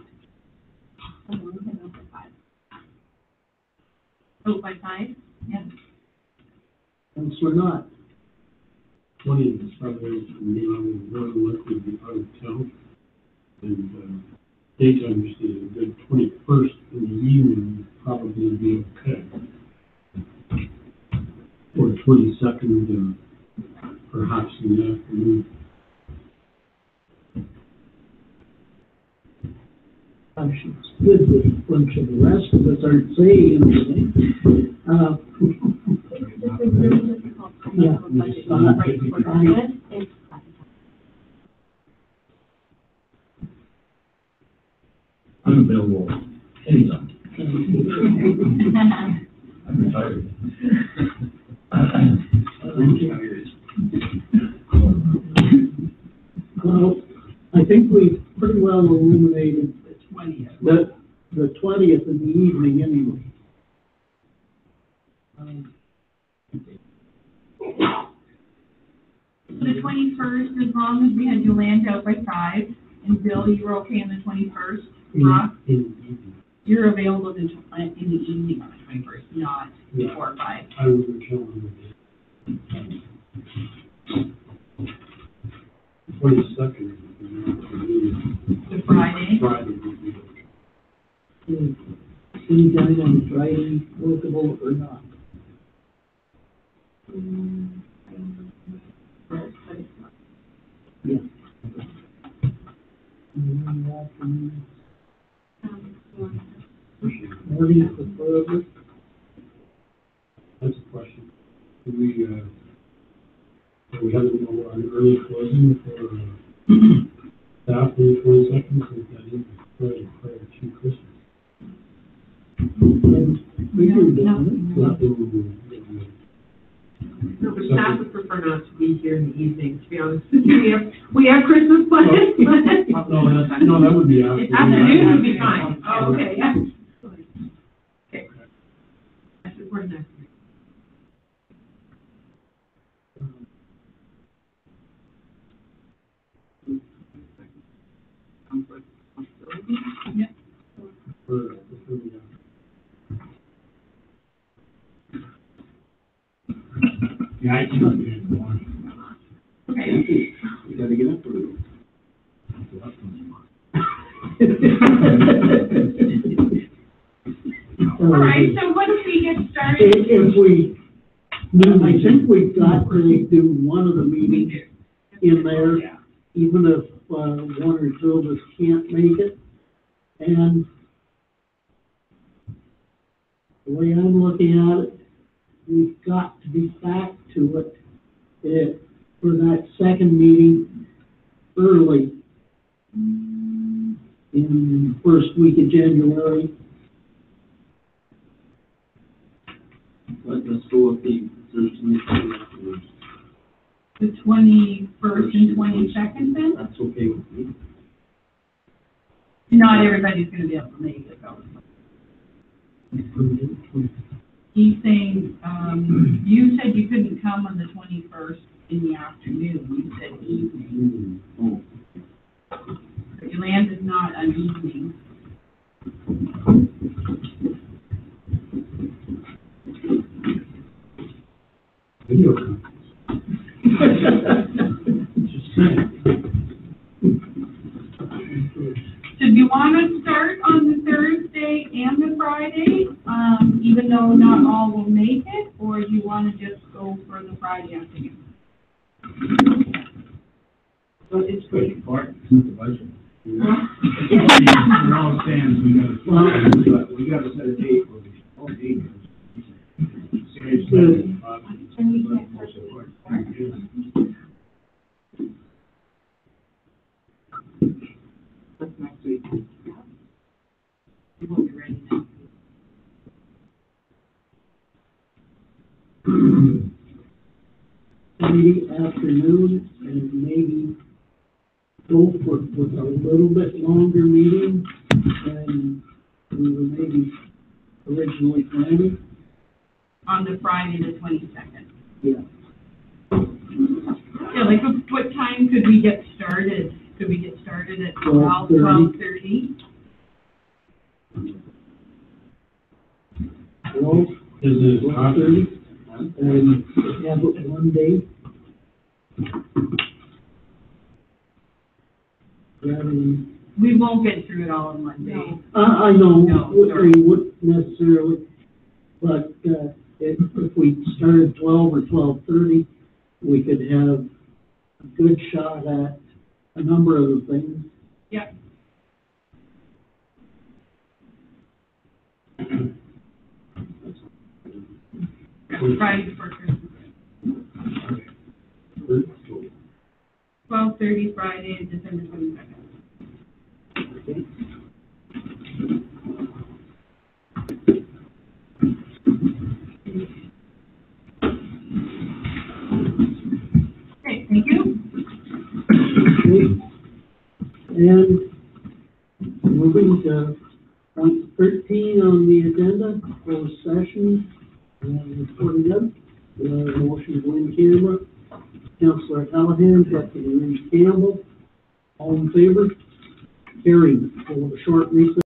Oh, by 5? Yeah. Councillor Knott. 20th is probably, more than likely to be out of town. And daytime is the 21st in the evening would probably be okay. Or 22nd, perhaps in the afternoon. She's good with a bunch of the rest of us aren't saying anything. It's really difficult to Yeah. have a budget right before that. It's I'm available anytime. I'm retired. Well, I think we've pretty well illuminated the 20th in the evening anyway. The 21st, as long as we had Yolanda out by 5, and Bill, you were okay on the 21st? Ross, you're available in the evening on the 21st, not before 5. I would return 22nd. The Friday. Friday would be okay. Any time on Friday workable or not? Yeah. Morning preferably. That's a question. Do we have an early closing for staff on the 22nd, so that is prior to Christmas? We can do it. No, but staff would prefer not to be here in the evening, to be honest with you. We have Christmas plans. No, that would be after. Afternoon would be fine. Oh, okay, yeah. Okay. That's important next week. Yeah. Yeah, I cannot do it tomorrow. Okay. We gotta get up early. All right, so once we get started. If we, I think we've got to do one of the meetings in there, even if one or two of us can't make it. And the way I'm looking at it, we've got to be back to it for that second meeting early in first week of January. Let's go with the Thursday afterwards. The 21st and 22nd then? That's okay with me. Not everybody's gonna be able to make it though. He's saying, you said you couldn't come on the 21st in the afternoon, you said evening. Oh, But your land is not an evening. video conference. Just saying. Did you want to start on the Thursday and the Friday, even though not all will make it, or you want to just go for the Friday afternoon? So it's pretty important to the budget. We're all stands, we gotta set a date for the whole meeting. That's next week. You won't be ready now. Friday afternoon, and maybe go with a little bit longer meeting than we were maybe originally planning. On the Friday, the 22nd. Yeah. Yeah, like what time could we get started? Could we get started at 12:30? Well, Is it 12:30, and have it one day. Rather than We won't get through it all in one day. I know, No, we sorry. wouldn't necessarily, but, if we started 12 or 12:30, we could have a good shot at a number of the things. Yeah. Friday before Christmas. 12:30 Friday, December 22nd. Okay, thank you. And moving to point 13 on the agenda, closed session, and reporting up, motion to go in camera, Councillor Callahan, Deputy Reed Campbell, all in favor? Carried. We'll have a short recess.